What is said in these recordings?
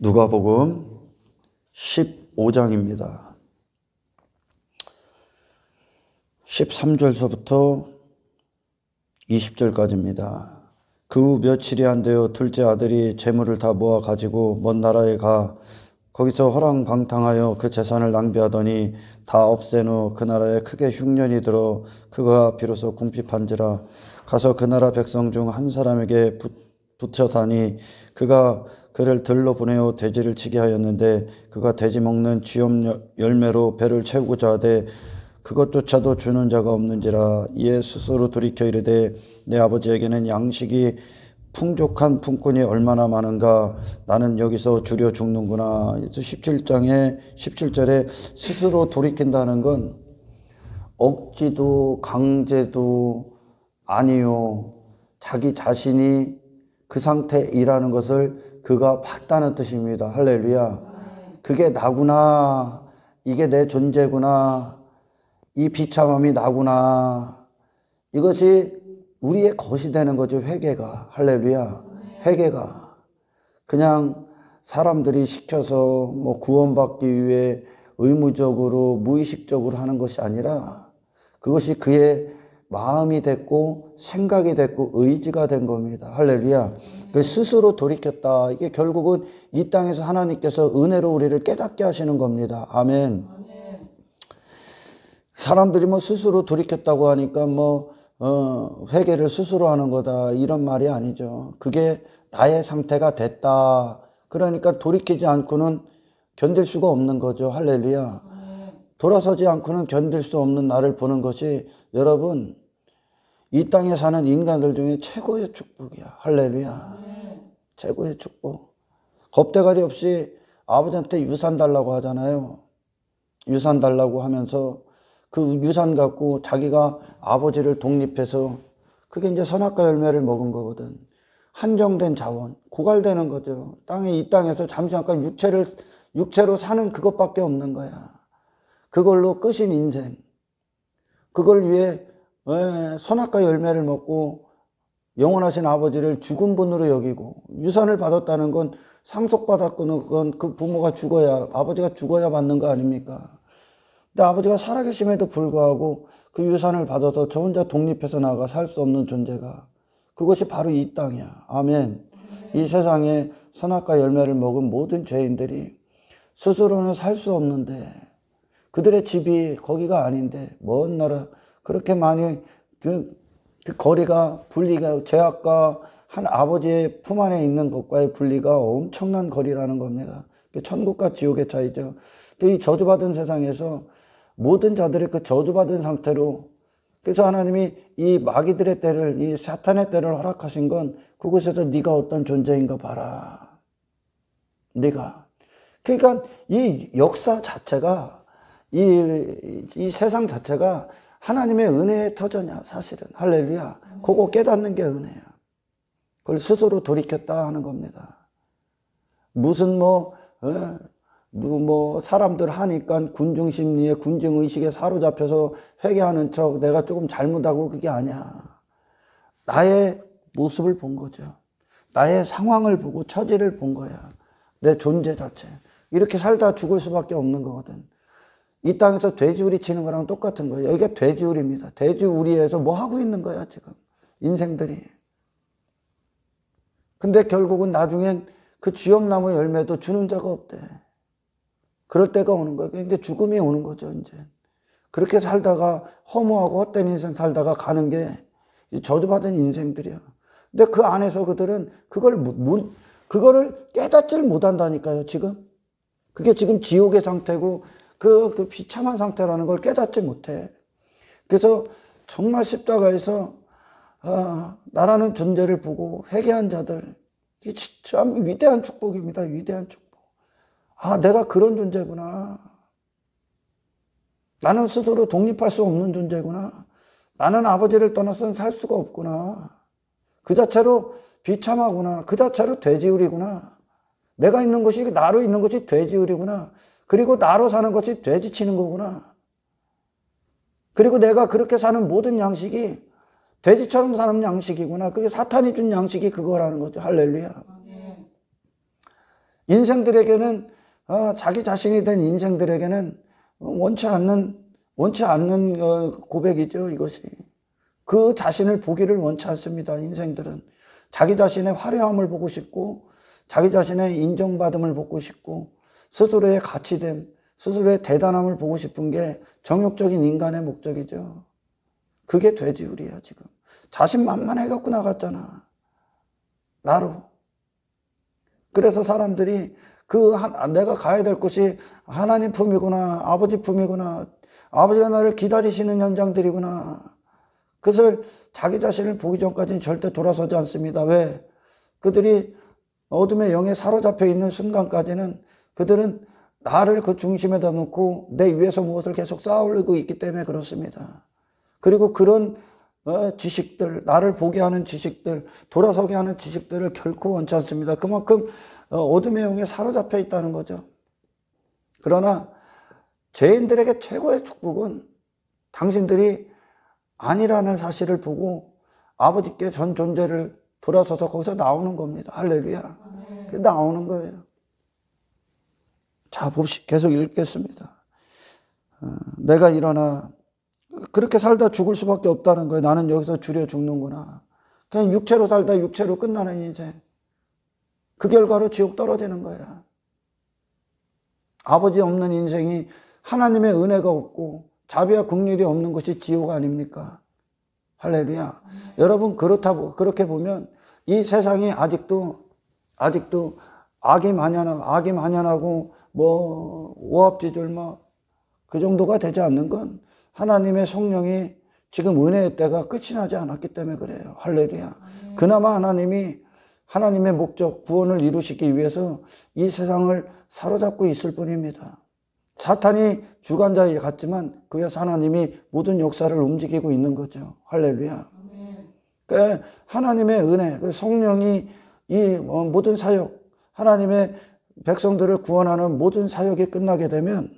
누가복음 15장입니다. 13절서부터 20절까지입니다. 그 후 며칠이 안 되어 둘째 아들이 재물을 다 모아 가지고 먼 나라에 가 거기서 허랑방탕하여 그 재산을 낭비하더니 다 없앤 후 그 나라에 크게 흉년이 들어 그가 비로소 궁핍한지라. 가서 그 나라 백성 중 한 사람에게 붙여다니 그가 그를 들러 보내어 돼지를 치게 하였는데 그가 돼지 먹는 쥐염 열매로 배를 채우고자 하되 그것조차도 주는 자가 없는지라. 이에 스스로 돌이켜 이르되 내 아버지에게는 양식이 풍족한 품꾼이 얼마나 많은가. 나는 여기서 주려 죽는구나. 17절에 스스로 돌이킨다는 건 억지도 강제도 아니요, 자기 자신이 그 상태이라는 것을 그가 봤다는 뜻입니다. 할렐루야. 그게 나구나, 이게 내 존재구나, 이 비참함이 나구나, 이것이 우리의 것이 되는 거죠. 회개가. 할렐루야. 회개가 그냥 사람들이 시켜서 구원받기 위해 의무적으로 무의식적으로 하는 것이 아니라 그것이 그의 마음이 됐고 생각이 됐고 의지가 된 겁니다. 할렐루야. 그 스스로 돌이켰다. 이게 결국은 이 땅에서 하나님께서 은혜로 우리를 깨닫게 하시는 겁니다. 아멘. 사람들이 스스로 돌이켰다고 하니까 회개를 스스로 하는 거다, 이런 말이 아니죠. 그게 나의 상태가 됐다. 그러니까 돌이키지 않고는 견딜 수가 없는 거죠. 할렐루야. 돌아서지 않고는 견딜 수 없는 나를 보는 것이 여러분, 이 땅에 사는 인간들 중에 최고의 축복이야. 할렐루야. 최고의 축복. 겁대가리 없이 아버지한테 유산 달라고 하잖아요. 유산 달라고 하면서 그 유산 갖고 자기가 아버지를 독립해서, 그게 이제 선악과 열매를 먹은 거거든. 한정된 자원, 고갈되는 거죠. 이 땅에서 잠시 잠깐 육체로 사는 그것밖에 없는 거야. 그걸로 끝인 인생. 그걸 위해 선악과 열매를 먹고 영원하신 아버지를 죽은 분으로 여기고, 유산을 받았다는 건 상속받았거나 그 부모가 죽어야, 아버지가 죽어야 받는 거 아닙니까? 근데 아버지가 살아계심에도 불구하고 그 유산을 받아서 저 혼자 독립해서 나가 살 수 없는 존재가, 그것이 바로 이 땅이야. 아멘. 이 세상에 선악과 열매를 먹은 모든 죄인들이 스스로는 살 수 없는데, 그들의 집이 거기가 아닌데 먼 나라, 그렇게 많이 그 거리가, 분리가, 죄악과 한 아버지의 품 안에 있는 것과의 분리가 엄청난 거리라는 겁니다. 천국과 지옥의 차이죠. 이 저주받은 세상에서 모든 자들이 그 저주받은 상태로, 그래서 하나님이 이 마귀들의 때를, 이 사탄의 때를 허락하신 건 그곳에서 네가 어떤 존재인가 봐라. 네가. 그러니까 이 역사 자체가, 이 세상 자체가 하나님의 은혜의 터전이야, 사실은. 할렐루야. 그거 깨닫는 게 은혜야. 그걸 스스로 돌이켰다 하는 겁니다. 무슨 사람들 하니까 군중심리에, 군중의식에 사로잡혀서 회개하는 척 내가 조금 잘못하고, 그게 아니야. 나의 모습을 본 거죠. 나의 상황을 보고 처지를 본 거야. 내 존재 자체. 이렇게 살다 죽을 수밖에 없는 거거든. 이 땅에서 돼지우리 치는 거랑 똑같은 거예요. 여기가 돼지우리입니다. 돼지우리에서 뭐 하고 있는 거야 지금 인생들이. 근데 결국은 나중엔 그 쥐염나무 열매도 주는 자가 없대. 그럴 때가 오는 거예요. 이제 죽음이 오는 거죠. 이제 그렇게 살다가 허무하고 헛된 인생 살다가 가는 게 저주받은 인생들이야. 근데 그 안에서 그들은 그거를 깨닫지를 못한다니까요. 지금 그게 지금 지옥의 상태고 그 비참한 상태라는 걸 깨닫지 못해. 그래서 정말 십자가에서 나라는 존재를 보고 회개한 자들, 이게 참 위대한 축복입니다. 위대한 축복. 내가 그런 존재구나. 나는 스스로 독립할 수 없는 존재구나. 나는 아버지를 떠나서는 살 수가 없구나. 그 자체로 비참하구나. 그 자체로 돼지우리구나. 내가 있는 것이, 나로 있는 것이 돼지우리구나. 그리고 나로 사는 것이 돼지 치는 거구나. 그리고 내가 그렇게 사는 모든 양식이 돼지처럼 사는 양식이구나. 그게 사탄이 준 양식이 그거라는 거죠. 할렐루야. 인생들에게는 자기 자신이 된 인생들에게는 원치 않는 고백이죠. 이것이 그 자신을 보기를 원치 않습니다. 인생들은 자기 자신의 화려함을 보고 싶고 자기 자신의 인정받음을 보고 싶고 스스로의 가치됨, 스스로의 대단함을 보고 싶은 게 정욕적인 인간의 목적이죠. 그게 돼지우리야. 지금 자신만만해갖고 나갔잖아, 나로. 그래서 사람들이 내가 가야 될 곳이 하나님 품이구나, 아버지 품이구나, 아버지가 나를 기다리시는 현장들이구나. 그것을 자기 자신을 보기 전까지는 절대 돌아서지 않습니다. 왜? 그들이 어둠의 영에 사로잡혀 있는 순간까지는 그들은 나를 그 중심에다 놓고 내 위에서 무엇을 계속 쌓아올리고 있기 때문에 그렇습니다. 그리고 그런 지식들, 나를 보게 하는 지식들, 돌아서게 하는 지식들을 결코 원치 않습니다. 그만큼 어둠의 영에 사로잡혀 있다는 거죠. 그러나 죄인들에게 최고의 축복은 당신들이 아니라는 사실을 보고 아버지께 전 존재를 돌아서서 거기서 나오는 겁니다. 할렐루야. 나오는 거예요. 자, 계속 읽겠습니다. 내가 일어나 그렇게 살다 죽을 수밖에 없다는 거예요. 나는 여기서 줄여 죽는구나. 그냥 육체로 살다 육체로 끝나는 인생. 그 결과로 지옥 떨어지는 거야. 아버지 없는 인생이 하나님의 은혜가 없고 자비와 긍휼이 없는 것이 지옥 아닙니까? 할렐루야. 여러분, 그렇게 보면 이 세상이 아직도 악이 만연하고 오합지졸 그 정도가 되지 않는 건 하나님의 성령이 지금 은혜의 때가 끝이 나지 않았기 때문에 그래요. 할렐루야. 그나마 하나님의 목적, 구원을 이루시기 위해서 이 세상을 사로잡고 있을 뿐입니다. 사탄이 주관자 같지만 그 위에서 하나님이 모든 역사를 움직이고 있는 거죠. 할렐루야. 그러니까 하나님의 은혜, 그 성령이 이 모든 사역, 하나님의 백성들을 구원하는 모든 사역이 끝나게 되면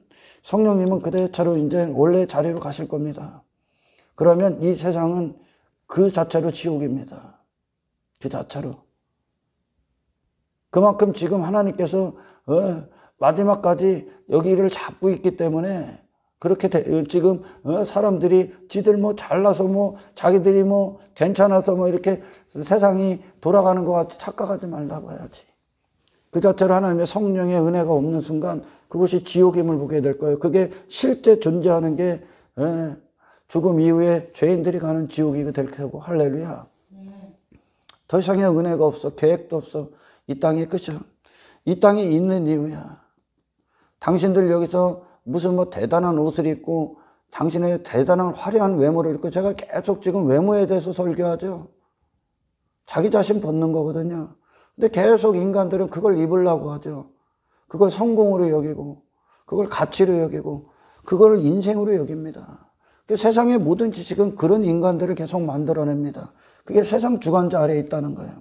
성령님은 그대로 이제 원래 자리로 가실 겁니다. 그러면 이 세상은 그 자체로 지옥입니다. 그 자체로. 그만큼 지금 하나님께서 마지막까지 여기를 잡고 있기 때문에 그렇게 지금 사람들이 지들 잘나서 자기들이 괜찮아서 이렇게 세상이 돌아가는 것 같이 착각하지 말라고 봐야지. 그 자체로 하나님의 성령의 은혜가 없는 순간 그것이 지옥임을 보게 될 거예요. 그게 실제 존재하는 게 죽음 이후에 죄인들이 가는 지옥이 될 거고. 할렐루야. 더 이상의 은혜가 없어. 계획도 없어. 이 땅이 끝이야. 이 땅이 있는 이유야. 당신들 여기서 무슨 대단한 옷을 입고 당신의 대단한 화려한 외모를 입고, 제가 계속 지금 외모에 대해서 설교하죠. 자기 자신 벗는 거거든요. 근데 계속 인간들은 그걸 입으려고 하죠. 그걸 성공으로 여기고, 그걸 가치로 여기고, 그걸 인생으로 여깁니다. 세상의 모든 지식은 그런 인간들을 계속 만들어냅니다. 그게 세상 주관자 아래에 있다는 거예요.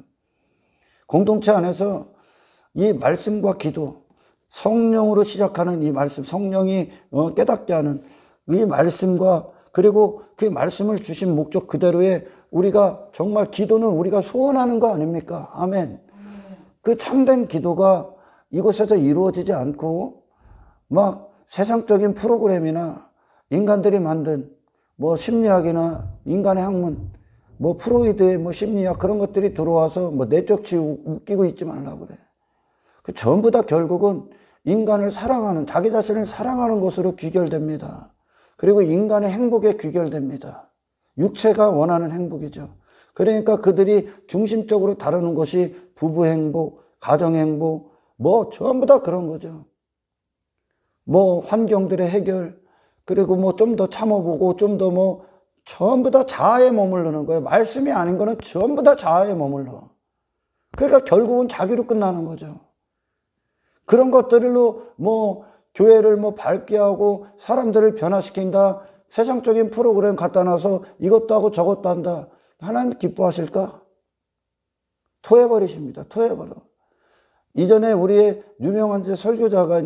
공동체 안에서 이 말씀과 기도, 성령으로 시작하는 이 말씀, 성령이 깨닫게 하는 이 말씀과, 그리고 그 말씀을 주신 목적 그대로의 우리가 정말 기도는 우리가 소원하는 거 아닙니까? 아멘. 그 참된 기도가 이곳에서 이루어지지 않고 세상적인 프로그램이나 인간들이 만든 심리학이나 인간의 학문, 프로이드의 심리학 그런 것들이 들어와서 내적 치유 웃기고 있지 말라고 그래. 그 전부 다 결국은 인간을 사랑하는, 자기 자신을 사랑하는 것으로 귀결됩니다. 그리고 인간의 행복에 귀결됩니다. 육체가 원하는 행복이죠. 그러니까 그들이 중심적으로 다루는 것이 부부 행복, 가정 행복, 전부 다 그런 거죠. 환경들의 해결, 그리고 좀 더 참아보고, 좀 더 전부 다 자아에 머무르는 거예요. 말씀이 아닌 거는 전부 다 자아에 머물러. 그러니까 결국은 자기로 끝나는 거죠. 그런 것들로 교회를 밝게 하고 사람들을 변화시킨다. 세상적인 프로그램 갖다 놔서 이것도 하고 저것도 한다. 하나님 기뻐하실까? 토해버리십니다. 토해버려. 이전에 우리의 유명한 설교자가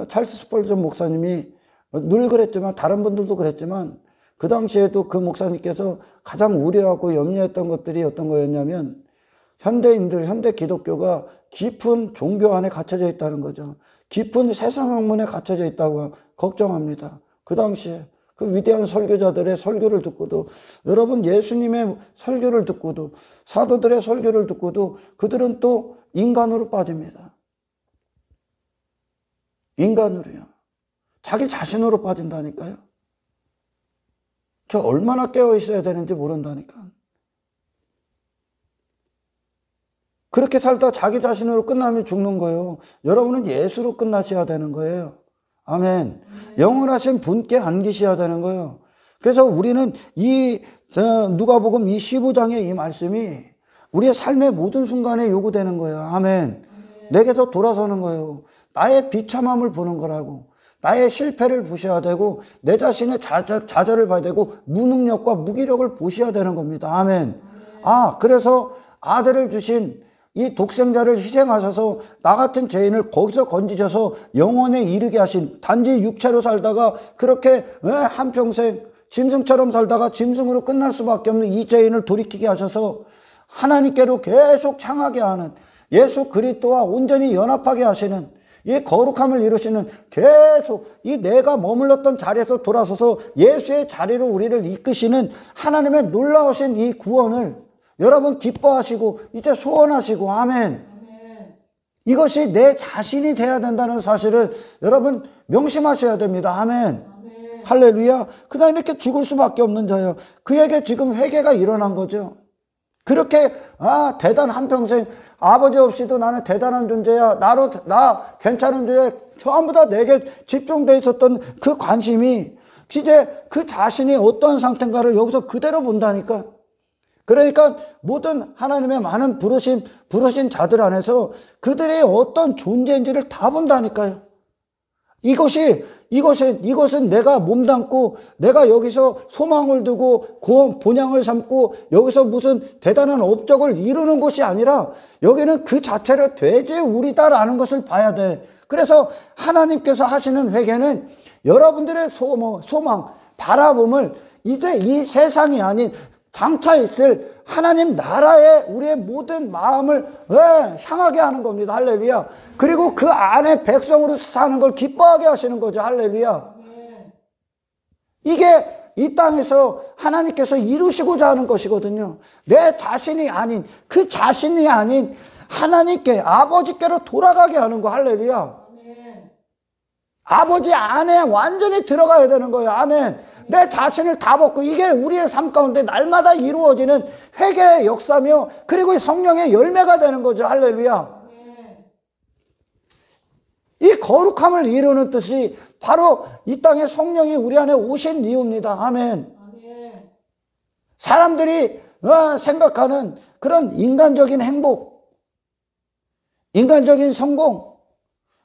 찰스 스펄전 목사님이 늘 그랬지만, 다른 분들도 그랬지만, 그 당시에도 그 목사님께서 가장 우려하고 염려했던 것들이 어떤 거였냐면, 현대인들, 현대 기독교가 깊은 종교 안에 갇혀져 있다는 거죠. 깊은 세상 학문에 갇혀져 있다고 걱정합니다. 그 당시에 그 위대한 설교자들의 설교를 듣고도, 여러분 예수님의 설교를 듣고도, 사도들의 설교를 듣고도 그들은 또 인간으로 빠집니다. 인간으로요. 자기 자신으로 빠진다니까요. 저 얼마나 깨어 있어야 되는지 모른다니까. 그렇게 살다 자기 자신으로 끝나면 죽는 거예요. 여러분은 예수로 끝나셔야 되는 거예요. 아멘. 영원하신 분께 안기셔야 되는 거예요. 그래서 우리는 이 누가복음 이 15장의 이 말씀이 우리의 삶의 모든 순간에 요구되는 거예요. 아멘. 내게서 돌아서는 거예요. 나의 비참함을 보는 거라고. 나의 실패를 보셔야 되고, 내 자신의 좌절을 봐야 되고, 무능력과 무기력을 보셔야 되는 겁니다. 아멘. 그래서 아들을 주신 이 독생자를 희생하셔서 나 같은 죄인을 거기서 건지셔서 영원에 이르게 하신, 단지 육체로 살다가 그렇게 한평생 짐승처럼 살다가 짐승으로 끝날 수밖에 없는 이 죄인을 돌이키게 하셔서 하나님께로 계속 향하게 하는, 예수 그리스도와 온전히 연합하게 하시는, 이 거룩함을 이루시는, 계속 이 내가 머물렀던 자리에서 돌아서서 예수의 자리로 우리를 이끄시는 하나님의 놀라우신 이 구원을 여러분 기뻐하시고 이제 소원하시고, 아멘. 이것이 내 자신이 돼야 된다는 사실을 여러분 명심하셔야 됩니다. 아멘. 할렐루야. 그냥 이렇게 죽을 수밖에 없는 자예요. 그에게 지금 회개가 일어난 거죠. 그렇게 대단 한평생 아버지 없이도 나는 대단한 존재야, 나 괜찮은 존재야, 전부 다 내게 집중돼 있었던 그 관심이 이제 그 자신이 어떠한 상태인가를 여기서 그대로 본다니까. 그러니까 모든 하나님의 많은 부르신 자들 안에서 그들이 어떤 존재인지를 다 본다니까요. 이것은 내가 몸담고 내가 여기서 소망을 두고 본향을 삼고 여기서 무슨 대단한 업적을 이루는 것이 아니라 여기는 그 자체로 돼지우리다라는 것을 봐야 돼. 그래서 하나님께서 하시는 회개는 여러분들의 소망, 바라봄을 이제 이 세상이 아닌 장차 있을 하나님 나라에 우리의 모든 마음을 향하게 하는 겁니다. 할렐루야. 그리고 그 안에 백성으로 사는 걸 기뻐하게 하시는 거죠. 할렐루야. 이게 이 땅에서 하나님께서 이루시고자 하는 것이거든요. 내 자신이 아닌, 그 자신이 아닌 하나님께, 아버지께로 돌아가게 하는 거. 할렐루야. 아버지 안에 완전히 들어가야 되는 거예요. 아멘. 내 자신을 다 벗고, 이게 우리의 삶 가운데 날마다 이루어지는 회개의 역사며 그리고 성령의 열매가 되는 거죠. 할렐루야. 이 거룩함을 이루는 뜻이 바로 이 땅에 성령이 우리 안에 오신 이유입니다. 아멘. 사람들이 생각하는 그런 인간적인 행복, 인간적인 성공,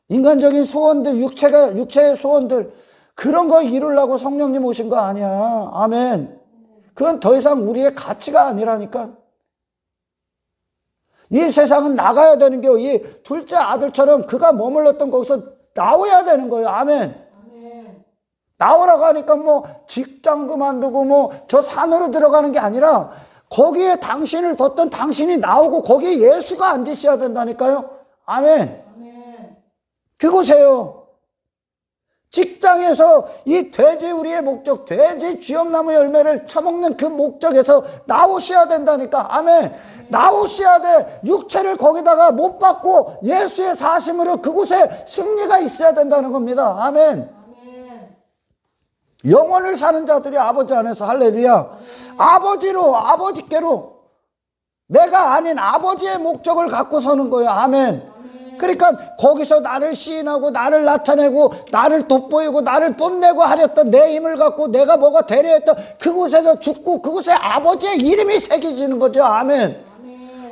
인간적인 소원들, 육체의 소원들, 그런 거 이루려고 성령님 오신 거 아니야. 아멘. 그건 더 이상 우리의 가치가 아니라니까. 이 세상은 나가야 되는 게, 이 둘째 아들처럼 그가 머물렀던 거기서 나와야 되는 거예요. 아멘. 나오라고 하니까 뭐 직장 그만두고 뭐 저 산으로 들어가는 게 아니라 거기에 당신을 뒀던 당신이 나오고 거기에 예수가 앉으셔야 된다니까요. 아멘. 그곳에요. 직장에서 이 돼지우리의 목적, 돼지 쥐엄나무 열매를 처먹는 그 목적에서 나오셔야 된다니까. 아멘. 나오셔야 돼. 육체를 거기다가 못 받고 예수의 사심으로 그곳에 승리가 있어야 된다는 겁니다. 아멘. 영원을 사는 자들이 아버지 안에서, 할렐루야. 아버지께로 내가 아닌 아버지의 목적을 갖고 서는 거예요. 아멘. 그러니까 거기서 나를 시인하고 나를 나타내고 나를 돋보이고 나를 뽐내고 하렸던 내 힘을 갖고 내가 뭐가 되려 했던 그곳에서 죽고 그곳에 아버지의 이름이 새겨지는 거죠. 아멘.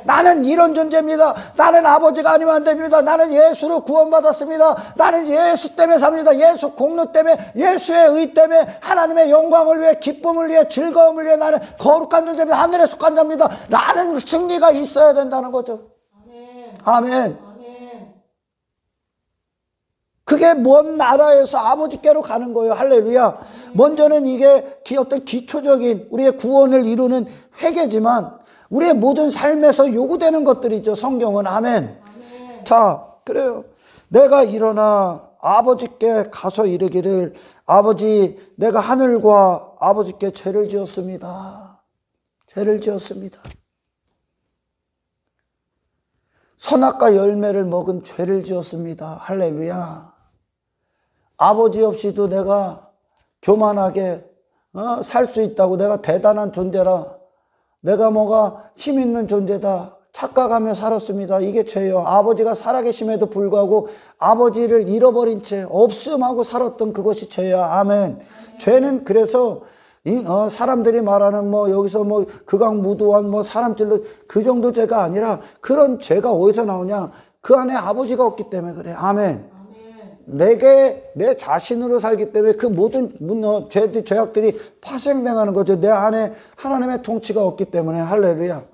나는 이런 존재입니다. 나는 아버지가 아니면 안 됩니다. 나는 예수로 구원받았습니다. 나는 예수 때문에 삽니다. 예수 공로 때문에, 예수의 의 때문에, 하나님의 영광을 위해, 기쁨을 위해, 즐거움을 위해 나는 거룩한 존재입니다. 하늘에 속한 자입니다. 라는 승리가 있어야 된다는 거죠. 아멘. 그게 먼 나라에서 아버지께로 가는 거예요. 할렐루야. 먼저는 이게 어떤 기초적인 우리의 구원을 이루는 회개지만 우리의 모든 삶에서 요구되는 것들이죠. 성경은. 아멘. 자, 그래요. 내가 일어나 아버지께 가서 이르기를 아버지 내가 하늘과 아버지께 죄를 지었습니다. 죄를 지었습니다. 선악과 열매를 먹은 죄를 지었습니다. 할렐루야. 아버지 없이도 내가 교만하게 살 수 있다고, 내가 대단한 존재라, 내가 뭐가 힘 있는 존재다 착각하며 살았습니다. 이게 죄예요. 아버지가 살아계심에도 불구하고 아버지를 잃어버린 채 없음하고 살았던 그것이 죄야. 아멘. 죄는 그래서 사람들이 말하는 뭐 여기서 뭐 극악무도한 뭐 사람 찔러 그 정도 죄가 아니라, 그런 죄가 어디서 나오냐? 그 안에 아버지가 없기 때문에 그래. 아멘. 내게 내 자신으로 살기 때문에 그 모든 죄악들이 파생당하는 거죠. 내 안에 하나님의 통치가 없기 때문에. 할렐루야.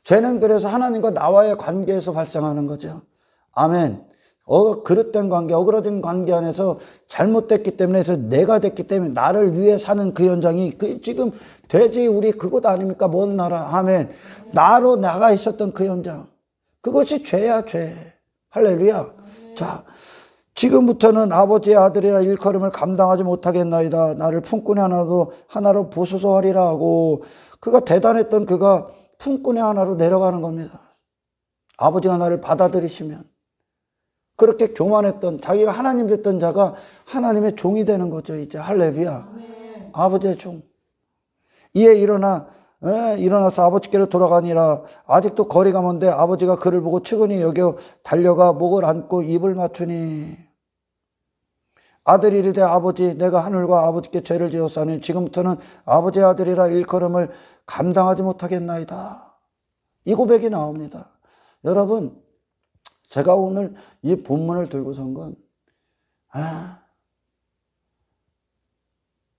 죄는 그래서 하나님과 나와의 관계에서 발생하는 거죠. 아멘. 그릇된 관계, 어그러진 관계 안에서 잘못됐기 때문에, 해서 내가 됐기 때문에 나를 위해 사는 그 현장이 지금 돼지 우리 그것 아닙니까? 먼 나라. 아멘. 나로 나가 있었던 그 현장, 그것이 죄야, 죄. 할렐루야. 자, 지금부터는 아버지의 아들이라 일컬음을 감당하지 못하겠나이다. 나를 품꾼의 하나로 보소서 하리라 하고, 그가 대단했던 그가 품꾼의 하나로 내려가는 겁니다. 아버지가 나를 받아들이시면, 그렇게 교만했던, 자기가 하나님 됐던 자가 하나님의 종이 되는 거죠, 이제. 할렐루야. 아멘. 아버지의 종. 이에 일어나서 아버지께로 돌아가니라. 아직도 거리가 먼데 아버지가 그를 보고 측은히 여겨 달려가 목을 안고 입을 맞추니, 아들이 이르되 아버지 내가 하늘과 아버지께 죄를 지었사니 지금부터는 아버지의 아들이라 일컬음을 감당하지 못하겠나이다. 이 고백이 나옵니다. 여러분, 제가 오늘 이 본문을 들고 선 건,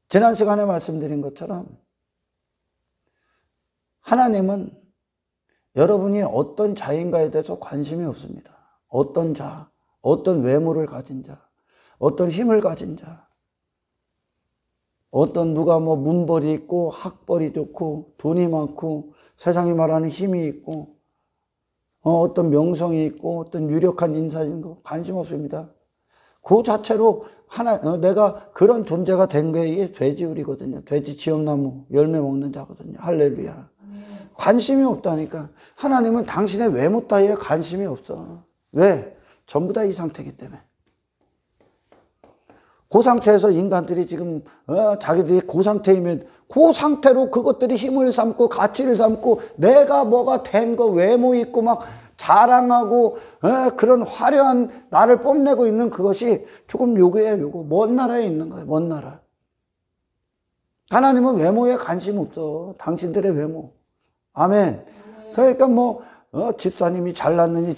지난 시간에 말씀드린 것처럼 하나님은 여러분이 어떤 자인가에 대해서 관심이 없습니다. 어떤 자, 어떤 외모를 가진 자, 어떤 힘을 가진 자, 어떤 누가 뭐 문벌이 있고 학벌이 좋고 돈이 많고 세상이 말하는 힘이 있고 어떤 명성이 있고 어떤 유력한 인사인 거 관심 없습니다. 그 자체로 내가 그런 존재가 된 게 이게 돼지우리거든요. 돼지 지엄나무 열매 먹는 자거든요. 할렐루야. 관심이 없다니까. 하나님은 당신의 외모 따위에 관심이 없어. 왜? 전부 다 이 상태이기 때문에. 그 상태에서 인간들이 지금 자기들이 그 상태이면 그 상태로 그것들이 힘을 삼고 가치를 삼고 내가 뭐가 된 거 외모 있고 막 자랑하고 그런 화려한 나를 뽐내고 있는 그것이 조금 요거예요. 요거 먼 나라에 있는 거예요. 먼 나라. 하나님은 외모에 관심 없어. 당신들의 외모. 아멘. 그러니까 뭐 집사님이 잘났느니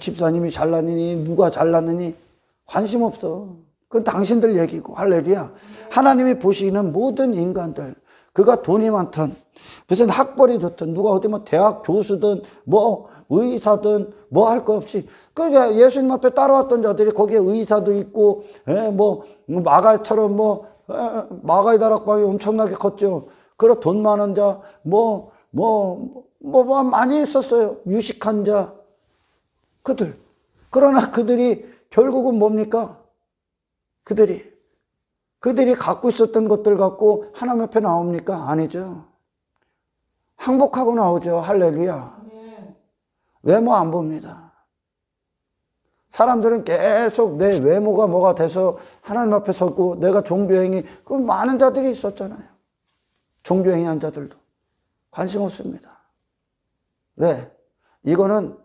누가 잘났느니 관심 없어. 그건 당신들 얘기고. 할렐루야. 하나님이 보시는 모든 인간들, 그가 돈이 많든 무슨 학벌이 좋든 누가 어디 뭐 대학 교수든 뭐 의사든 뭐 할 거 없이 그 예수님 앞에 따라왔던 자들이 거기에 의사도 있고 뭐 마가처럼 뭐 마가의 다락방이 엄청나게 컸죠. 그리고 돈 많은 자 뭐 많이 있었어요. 유식한 자 그들. 그러나 그들이 결국은 뭡니까? 그들이 갖고 있었던 것들 갖고 하나님 앞에 나옵니까? 아니죠. 항복하고 나오죠. 할렐루야. 외모 안 봅니다. 사람들은 계속 내 외모가 뭐가 돼서 하나님 앞에 서고 내가 종교행위, 그 많은 자들이 있었잖아요. 종교행위 한 자들도 관심 없습니다. 왜? 이거는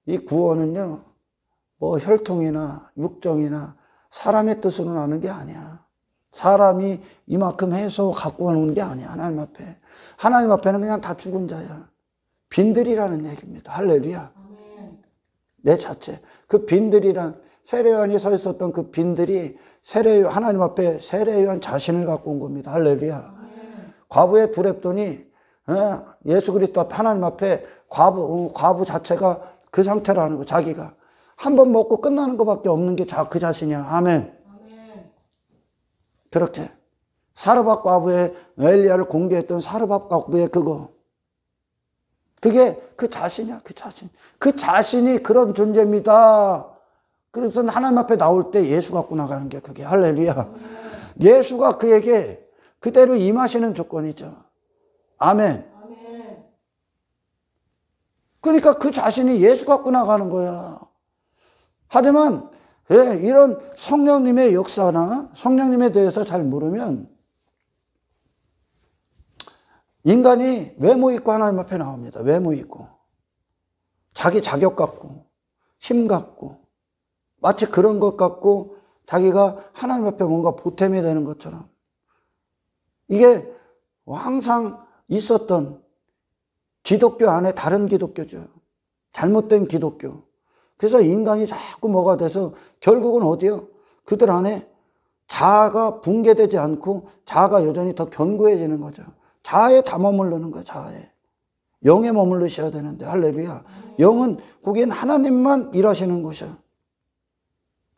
이 구원은요, 뭐 혈통이나 육정이나 사람의 뜻으로 나는 게 아니야. 사람이 이만큼 해서 갖고 오는 게 아니야. 하나님 앞에. 하나님 앞에는 그냥 다 죽은 자야. 빈들이라는 얘기입니다. 할렐루야. 내 자체. 그 빈들이란, 세례요한이 서 있었던 그 빈들이 하나님 앞에 세례요한 자신을 갖고 온 겁니다. 할렐루야. 과부의 두렙돈이 예수 그리스도 앞에, 하나님 앞에 과부 자체가 그 상태라는 거. 자기가 한 번 먹고 끝나는 것밖에 없는 게 그 자신이야. 아멘. 그렇게 사르밧 과부의 엘리야를 공개했던 사르밧 과부의 그거. 그게 그 자신이야, 그 자신. 그 자신이 그런 존재입니다. 그래서 하나님 앞에 나올 때 예수 갖고 나가는 게 그게. 할렐루야. 예수가 그에게 그대로 임하시는 조건이죠. 아멘. 그러니까 그 자신이 예수 갖고 나가는 거야. 하지만 이런 성령님의 역사나 성령님에 대해서 잘 모르면 인간이 외모 있고 하나님 앞에 나옵니다. 외모 있고 자기 자격 갖고 힘 갖고 마치 그런 것 갖고 자기가 하나님 앞에 뭔가 보탬이 되는 것처럼 이게 항상 있었던 기독교 안에 다른 기독교죠. 잘못된 기독교. 그래서 인간이 자꾸 뭐가 돼서 결국은 어디요? 그들 안에 자아가 붕괴되지 않고 자아가 여전히 더 견고해지는 거죠. 자아에 다 머무르는 거예요. 자아에. 영에 머무르셔야 되는데 할렐루야. 영은 거기엔 하나님만 일하시는 곳이야.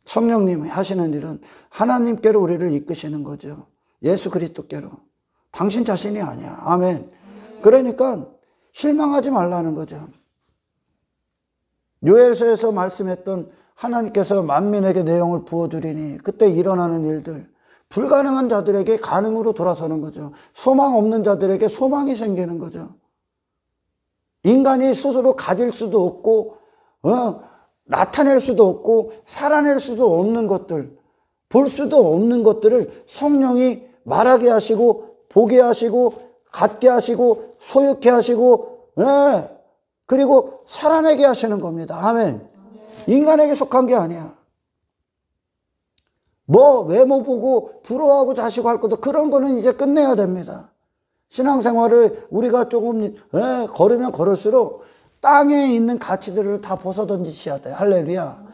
성령님이 하시는 일은 하나님께로 우리를 이끄시는 거죠. 예수 그리스도께로. 당신 자신이 아니야. 아멘. 그러니까 실망하지 말라는 거죠. 요엘서에서 말씀했던 하나님께서 만민에게 내 영을 부어주리니 그때 일어나는 일들, 불가능한 자들에게 가능으로 돌아서는 거죠. 소망 없는 자들에게 소망이 생기는 거죠. 인간이 스스로 가질 수도 없고 나타낼 수도 없고 살아낼 수도 없는 것들, 볼 수도 없는 것들을 성령이 말하게 하시고 보게 하시고 갖게 하시고 소유케 하시고 그리고 살아내게 하시는 겁니다. 아멘. 인간에게 속한 게 아니야. 뭐 외모 보고 부러워하고 자시고 할 것도 그런 거는 이제 끝내야 됩니다. 신앙생활을 우리가 조금 걸으면 걸을수록 땅에 있는 가치들을 다 벗어던지셔야 돼. 할렐루야.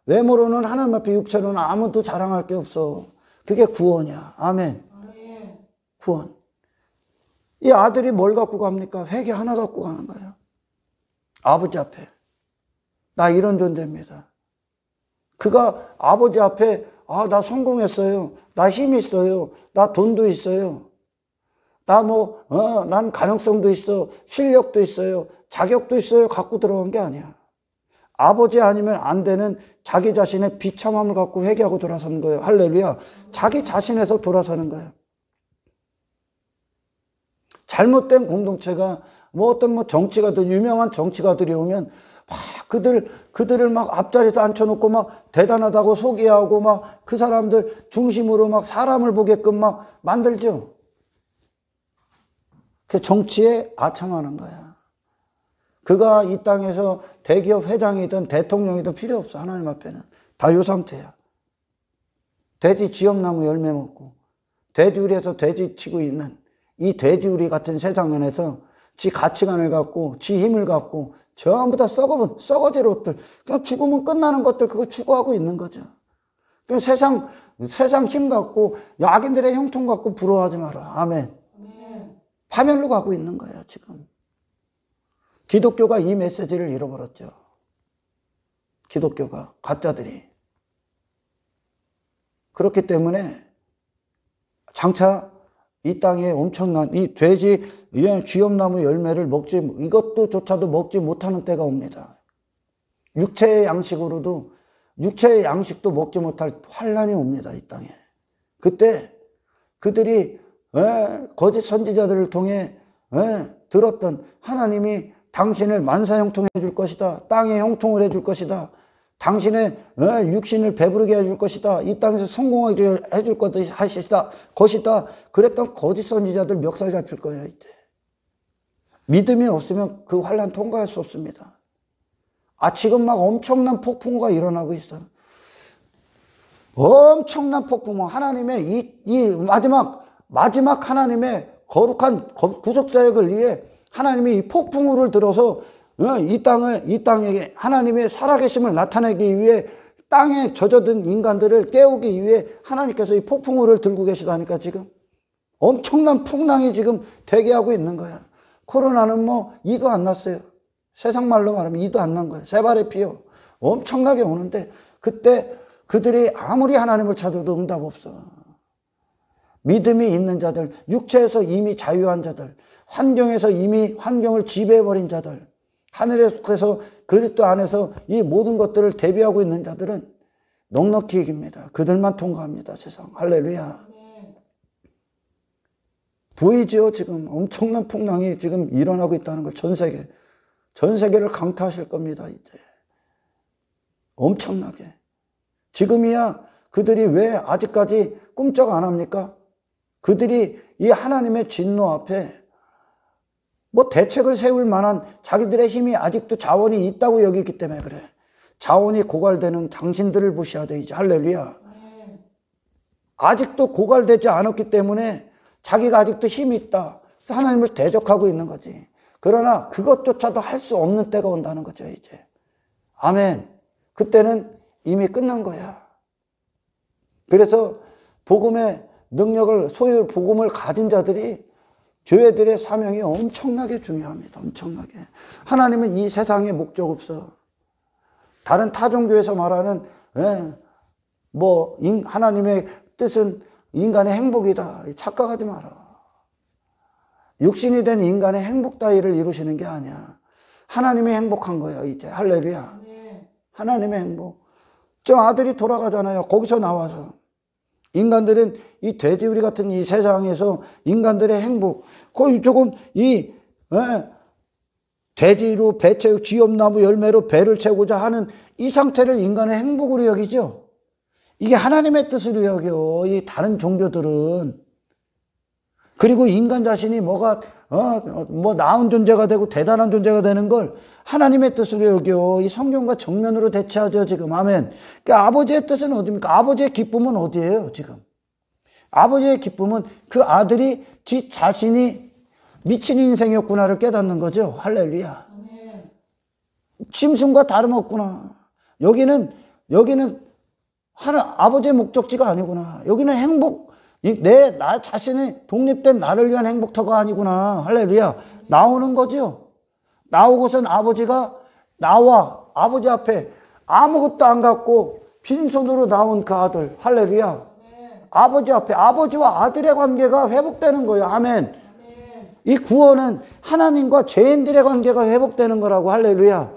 외모로는 하나님 앞에 육체로는 아무도 자랑할 게 없어. 그게 구원이야. 아멘. 구원. 이 아들이 뭘 갖고 갑니까? 회개 하나 갖고 가는 거예요. 아버지 앞에. 나 이런 존재입니다. 그가 아버지 앞에 나 성공했어요. 나 힘이 있어요. 나 돈도 있어요. 난 가능성도 있어. 실력도 있어요. 자격도 있어요. 갖고 들어간 게 아니야. 아버지 아니면 안 되는 자기 자신의 비참함을 갖고 회개하고 돌아서는 거예요. 할렐루야. 자기 자신에서 돌아서는 거예요. 잘못된 공동체가 어떤 정치가들, 유명한 정치가들이 오면 그들을 막 앞자리에서 앉혀놓고 막 대단하다고 소개하고 막 그 사람들 중심으로 막 사람을 보게끔 막 만들죠. 그 정치에 아첨하는 거야. 그가 이 땅에서 대기업 회장이든 대통령이든 필요 없어. 하나님 앞에는. 다 요 상태야. 돼지 지엄나무 열매 먹고 돼지우리에서 돼지 치고 있는 이 돼지우리 같은 세상 안에서 지 가치관을 갖고 지 힘을 갖고 전부 다 썩어질 옷들, 그냥 죽으면 끝나는 것들 그거 추구하고 있는 거죠. 그냥 세상 힘 갖고 악인들의 형통 갖고 부러워하지 마라. 아멘. 파멸로 가고 있는 거예요, 지금. 기독교가 이 메시지를 잃어버렸죠. 기독교가, 가짜들이. 그렇기 때문에 장차 이 땅에 엄청난 이 돼지 쥐엄나무 열매를 이것도조차도 먹지 못하는 때가 옵니다. 육체의 양식도 먹지 못할 환란이 옵니다. 이 땅에. 그때 그들이 거짓 선지자들을 통해 들었던 하나님이 당신을 만사 형통해 줄 것이다. 땅에 형통을 해 줄 것이다. 당신의 육신을 배부르게 해줄 것이다. 이 땅에서 성공하게 해줄 것이다. 그랬던 거짓 선지자들 멱살 잡힐 거예요. 이때. 믿음이 없으면 그 환난 통과할 수 없습니다. 지금 막 엄청난 폭풍우가 일어나고 있어요. 엄청난 폭풍우. 하나님의 이 마지막 하나님의 거룩한 구속사역을 위해 하나님이 이 폭풍우를 들어서 이 땅에 하나님의 살아계심을 나타내기 위해 땅에 젖어든 인간들을 깨우기 위해 하나님께서 이 폭풍우를 들고 계시다니까. 지금 엄청난 풍랑이 지금 대기하고 있는 거야. 코로나는 이도 안 났어요. 세상 말로 말하면 이도 안 난 거예요. 세 발의 피요. 엄청나게 오는데 그때 그들이 아무리 하나님을 찾아도 응답 없어. 믿음이 있는 자들, 육체에서 이미 자유한 자들, 환경에서 이미 환경을 지배해버린 자들, 하늘에 속해서 그리스도 안에서 이 모든 것들을 대비하고 있는 자들은 넉넉히 이깁니다. 그들만 통과합니다. 세상. 할렐루야. 보이지요? 지금 엄청난 풍랑이 지금 일어나고 있다는 걸 전 세계를 강타하실 겁니다. 이제 엄청나게. 지금이야 그들이 왜 아직까지 꿈쩍 안 합니까? 그들이 이 하나님의 진노 앞에 뭐 대책을 세울 만한 자기들의 힘이 아직도 자원이 있다고 여기기 때문에 그래. 자원이 고갈되는 당신들을 보셔야 돼 이제. 할렐루야. 아직도 고갈되지 않았기 때문에 자기가 아직도 힘이 있다. 그래서 하나님을 대적하고 있는 거지. 그러나 그것조차도 할 수 없는 때가 온다는 거죠 이제. 아멘. 그때는 이미 끝난 거야. 그래서 복음의 능력을 소유 복음을 가진 자들이 교회들의 사명이 엄청나게 중요합니다. 엄청나게. 하나님은 이 세상에 목적 없어. 다른 타종교에서 말하는 하나님의 뜻은 인간의 행복이다. 착각하지 마라. 육신이 된 인간의 행복 따위를 이루시는 게 아니야. 하나님이 행복한 거야 이제. 할렐루야. 하나님의 행복. 저 아들이 돌아가잖아요. 거기서 나와서. 인간들은 이 돼지우리 같은 이 세상에서 인간들의 행복, 거의 조금 돼지로 배 채우고 지엄나무 열매로 배를 채우고자 하는 이 상태를 인간의 행복으로 여기죠. 이게 하나님의 뜻으로 여겨. 이 다른 종교들은. 그리고 인간 자신이 뭐가 나은 존재가 되고 대단한 존재가 되는 걸 하나님의 뜻으로 여겨. 이 성경과 정면으로 대치하죠 지금. 아멘. 그러니까 아버지의 뜻은 어디입니까? 아버지의 기쁨은 어디예요 지금? 아버지의 기쁨은 그 아들이 지 자신이 미친 인생이었구나를 깨닫는 거죠. 할렐루야. 짐승과 다름없구나. 여기는 아버지의 목적지가 아니구나. 여기는 행복, 나 자신의 독립된 나를 위한 행복터가 아니구나. 할렐루야. 나오는 거죠. 나오고선 아버지가 나와 아버지 앞에 아무것도 안 갖고 빈손으로 나온 그 아들. 할렐루야. 아버지 앞에 아버지와 아들의 관계가 회복되는 거예요. 아멘. 이 구원은 하나님과 죄인들의 관계가 회복되는 거라고. 할렐루야.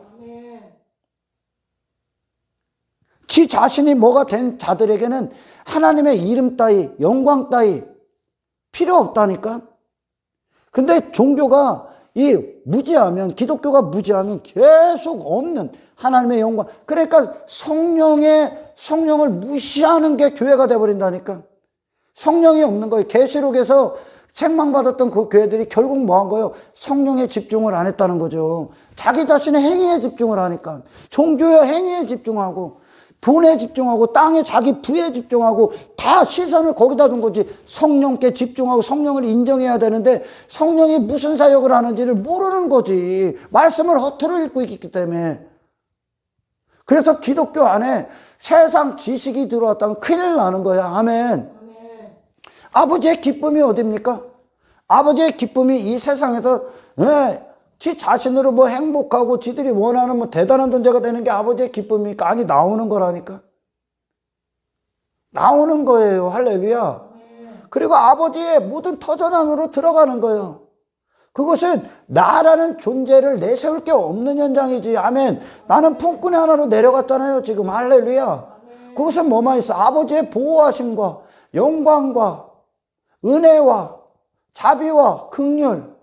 지 자신이 뭐가 된 자들에게는 하나님의 이름 따위, 영광 따위 필요 없다니까. 근데 종교가 무지하면, 기독교가 무지하면 계속 없는 하나님의 영광. 그러니까 성령을 무시하는 게 교회가 돼버린다니까. 성령이 없는 거예요. 계시록에서 책망받았던 그 교회들이 결국 뭐 한 거예요? 성령에 집중을 안 했다는 거죠. 자기 자신의 행위에 집중을 하니까. 종교의 행위에 집중하고, 돈에 집중하고, 땅에 자기 부에 집중하고, 다 시선을 거기다 둔 거지. 성령께 집중하고 성령을 인정해야 되는데 성령이 무슨 사역을 하는지를 모르는 거지. 말씀을 허투루 읽고 있기 때문에. 그래서 기독교 안에 세상 지식이 들어왔다면 큰일 나는 거야. 아멘. 아버지의 기쁨이 어딥니까? 아버지의 기쁨이 이 세상에서 지 자신으로 뭐 행복하고 지들이 원하는 뭐 대단한 존재가 되는 게 아버지의 기쁨입니까? 아니, 나오는 거라니까. 나오는 거예요. 할렐루야. 그리고 아버지의 모든 터전 안으로 들어가는 거예요. 그것은 나라는 존재를 내세울 게 없는 현장이지. 아멘. 나는 품꾼의 하나로 내려갔잖아요 지금. 할렐루야. 그것은 뭐만 있어? 아버지의 보호하심과 영광과 은혜와 자비와 긍휼,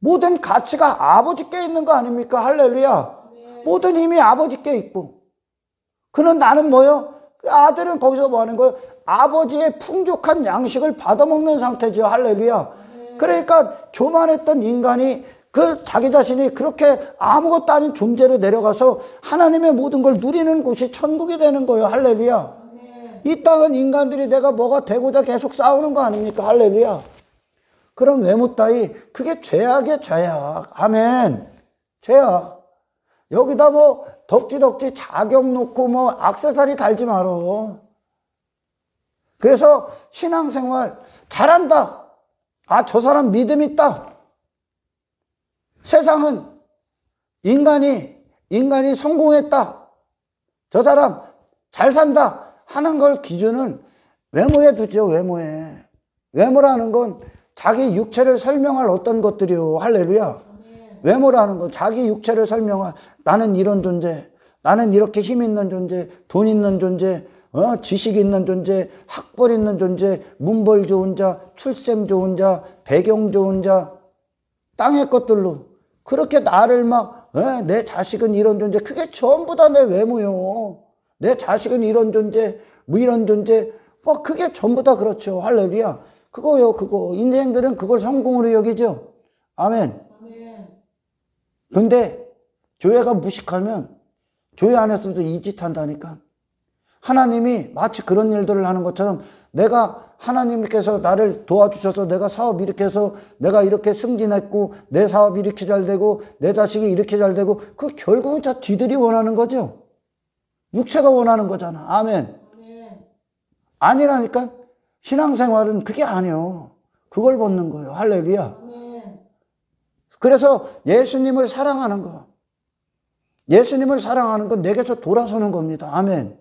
모든 가치가 아버지께 있는 거 아닙니까? 할렐루야. 모든 힘이 아버지께 있고, 그는 나는 뭐요? 아들은 거기서 뭐 하는 거예요? 아버지의 풍족한 양식을 받아먹는 상태죠. 할렐루야. 그러니까 교만했던 인간이 자기 자신이 그렇게 아무것도 아닌 존재로 내려가서 하나님의 모든 걸 누리는 곳이 천국이 되는 거예요. 할렐루야. 이 땅은 인간들이 내가 뭐가 되고자 계속 싸우는 거 아닙니까? 할렐루야. 그럼 외모 따위, 그게 죄악이야, 죄악. 아멘. 죄악. 여기다 뭐 덕지덕지 자격 놓고 뭐 액세서리 달지 말어. 그래서 신앙생활 잘한다. 아, 저 사람 믿음 있다. 세상은 인간이 성공했다. 저 사람 잘 산다 하는 걸 기준은 외모에 두죠. 외모라는 건 자기 육체를 설명할 어떤 것들이요. 할렐루야. 외모라는 거, 자기 육체를 설명할, 나는 이런 존재, 나는 이렇게 힘 있는 존재, 돈 있는 존재, 지식 있는 존재, 학벌 있는 존재, 문벌 좋은 자, 출생 좋은 자, 배경 좋은 자, 땅의 것들로 그렇게 나를 막, 내 자식은 이런 존재, 그게 전부 다 내 외모요. 내 자식은 이런 존재, 뭐 이런 존재, 뭐 그게 전부 다 그렇죠. 할렐루야. 그거요, 그거. 인생들은 그걸 성공으로 여기죠. 아멘. 근데 교회가 무식하면 교회 안에서도 이 짓 한다니까. 하나님이 마치 그런 일들을 하는 것처럼 내가 하나님께서 나를 도와주셔서 내가 사업 이렇게 해서 내가 이렇게 승진했고 내 사업이 이렇게 잘 되고 내 자식이 이렇게 잘 되고 그 결국은 다 지들이 원하는 거죠. 육체가 원하는 거잖아. 아멘. 아니라니까. 신앙생활은 그게 아니요. 그걸 벗는 거예요. 할렐루야. 그래서 예수님을 사랑하는 거. 예수님을 사랑하는 건 내게서 돌아서는 겁니다. 아멘.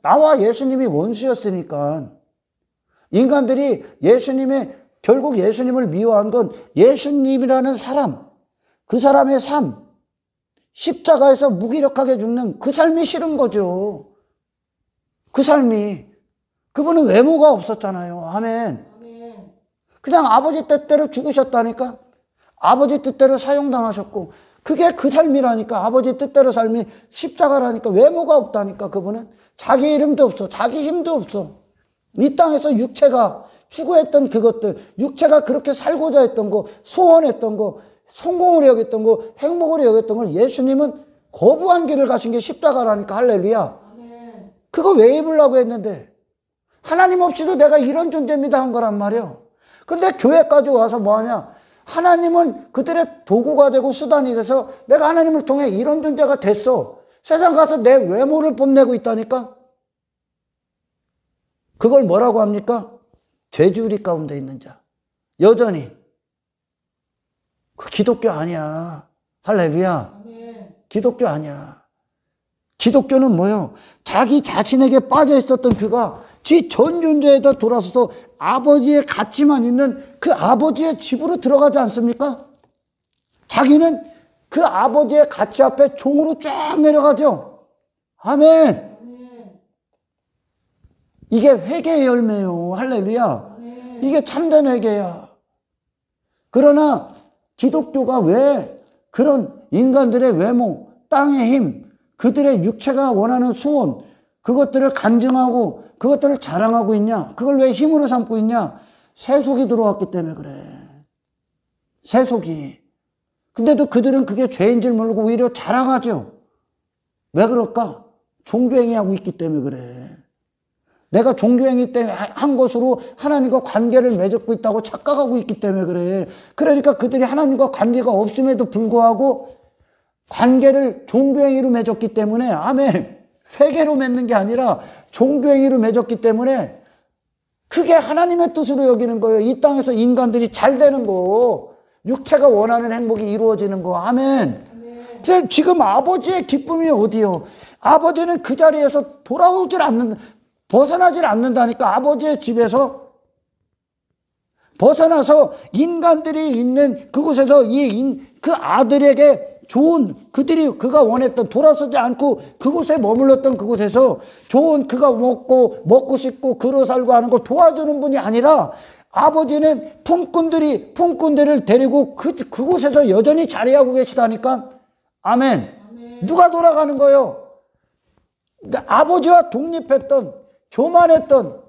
나와 예수님이 원수였으니까 인간들이 결국 예수님을 미워한 건 예수님이라는 사람, 그 사람의 삶, 십자가에서 무기력하게 죽는 그 삶이 싫은 거죠. 그 삶이. 그분은 외모가 없었잖아요. 아멘. 그냥 아버지 뜻대로 죽으셨다니까. 아버지 뜻대로 사용당하셨고 그게 그 삶이라니까. 아버지 뜻대로 삶이 십자가라니까. 외모가 없다니까. 그분은 자기 이름도 없어. 자기 힘도 없어. 이 땅에서 육체가 추구했던 그것들, 육체가 그렇게 살고자 했던 거, 소원했던 거, 성공을 여겼던 거, 행복을 여겼던 걸 예수님은 거부한 길을 가신 게 십자가라니까. 할렐루야. 그거 왜 입으려고 했는데 하나님 없이도 내가 이런 존재입니다 한 거란 말이야. 근데 교회까지 와서 뭐하냐. 하나님은 그들의 도구가 되고 수단이 돼서 내가 하나님을 통해 이런 존재가 됐어. 세상 가서 내 외모를 뽐내고 있다니까. 그걸 뭐라고 합니까? 제주우리 가운데 있는 자. 여전히. 그 기독교 아니야. 할렐루야. 기독교 아니야. 기독교는 뭐요? 자기 자신에게 빠져 있었던 그가 지 전 존재에다 돌아서서 아버지의 가치만 있는 그 아버지의 집으로 들어가지 않습니까? 자기는 그 아버지의 가치 앞에 종으로 쫙 내려가죠. 아멘. 이게 회개의 열매요. 할렐루야. 이게 참된 회개야. 그러나 기독교가 왜 그런 인간들의 외모, 땅의 힘, 그들의 육체가 원하는 소원, 그것들을 간증하고 그것들을 자랑하고 있냐? 그걸 왜 힘으로 삼고 있냐? 세속이 들어왔기 때문에 그래. 세속이. 근데도 그들은 그게 죄인 줄 모르고 오히려 자랑하죠. 왜 그럴까? 종교행위하고 있기 때문에 그래. 내가 종교행위 때문에 한 것으로 하나님과 관계를 맺고 있다고 착각하고 있기 때문에 그래. 그러니까 그들이 하나님과 관계가 없음에도 불구하고 관계를 종교행위로 맺었기 때문에 아멘. 회개로 맺는 게 아니라 종교행위로 맺었기 때문에 그게 하나님의 뜻으로 여기는 거예요. 이 땅에서 인간들이 잘 되는 거, 육체가 원하는 행복이 이루어지는 거. 아멘. 지금 아버지의 기쁨이 어디요? 아버지는 그 자리에서 벗어나질 않는다니까. 아버지의 집에서 벗어나서 인간들이 있는 그곳에서 그 아들에게 좋은 그가 원했던 돌아서지 않고 그곳에 머물렀던 그곳에서 좋은 그가 먹고 싶고 그러 살고 하는 걸 도와주는 분이 아니라 아버지는 품꾼들을 데리고 그곳에서 여전히 자리하고 계시다니까. 아멘. 누가 돌아가는 거예요? 아버지와 독립했던 교만했던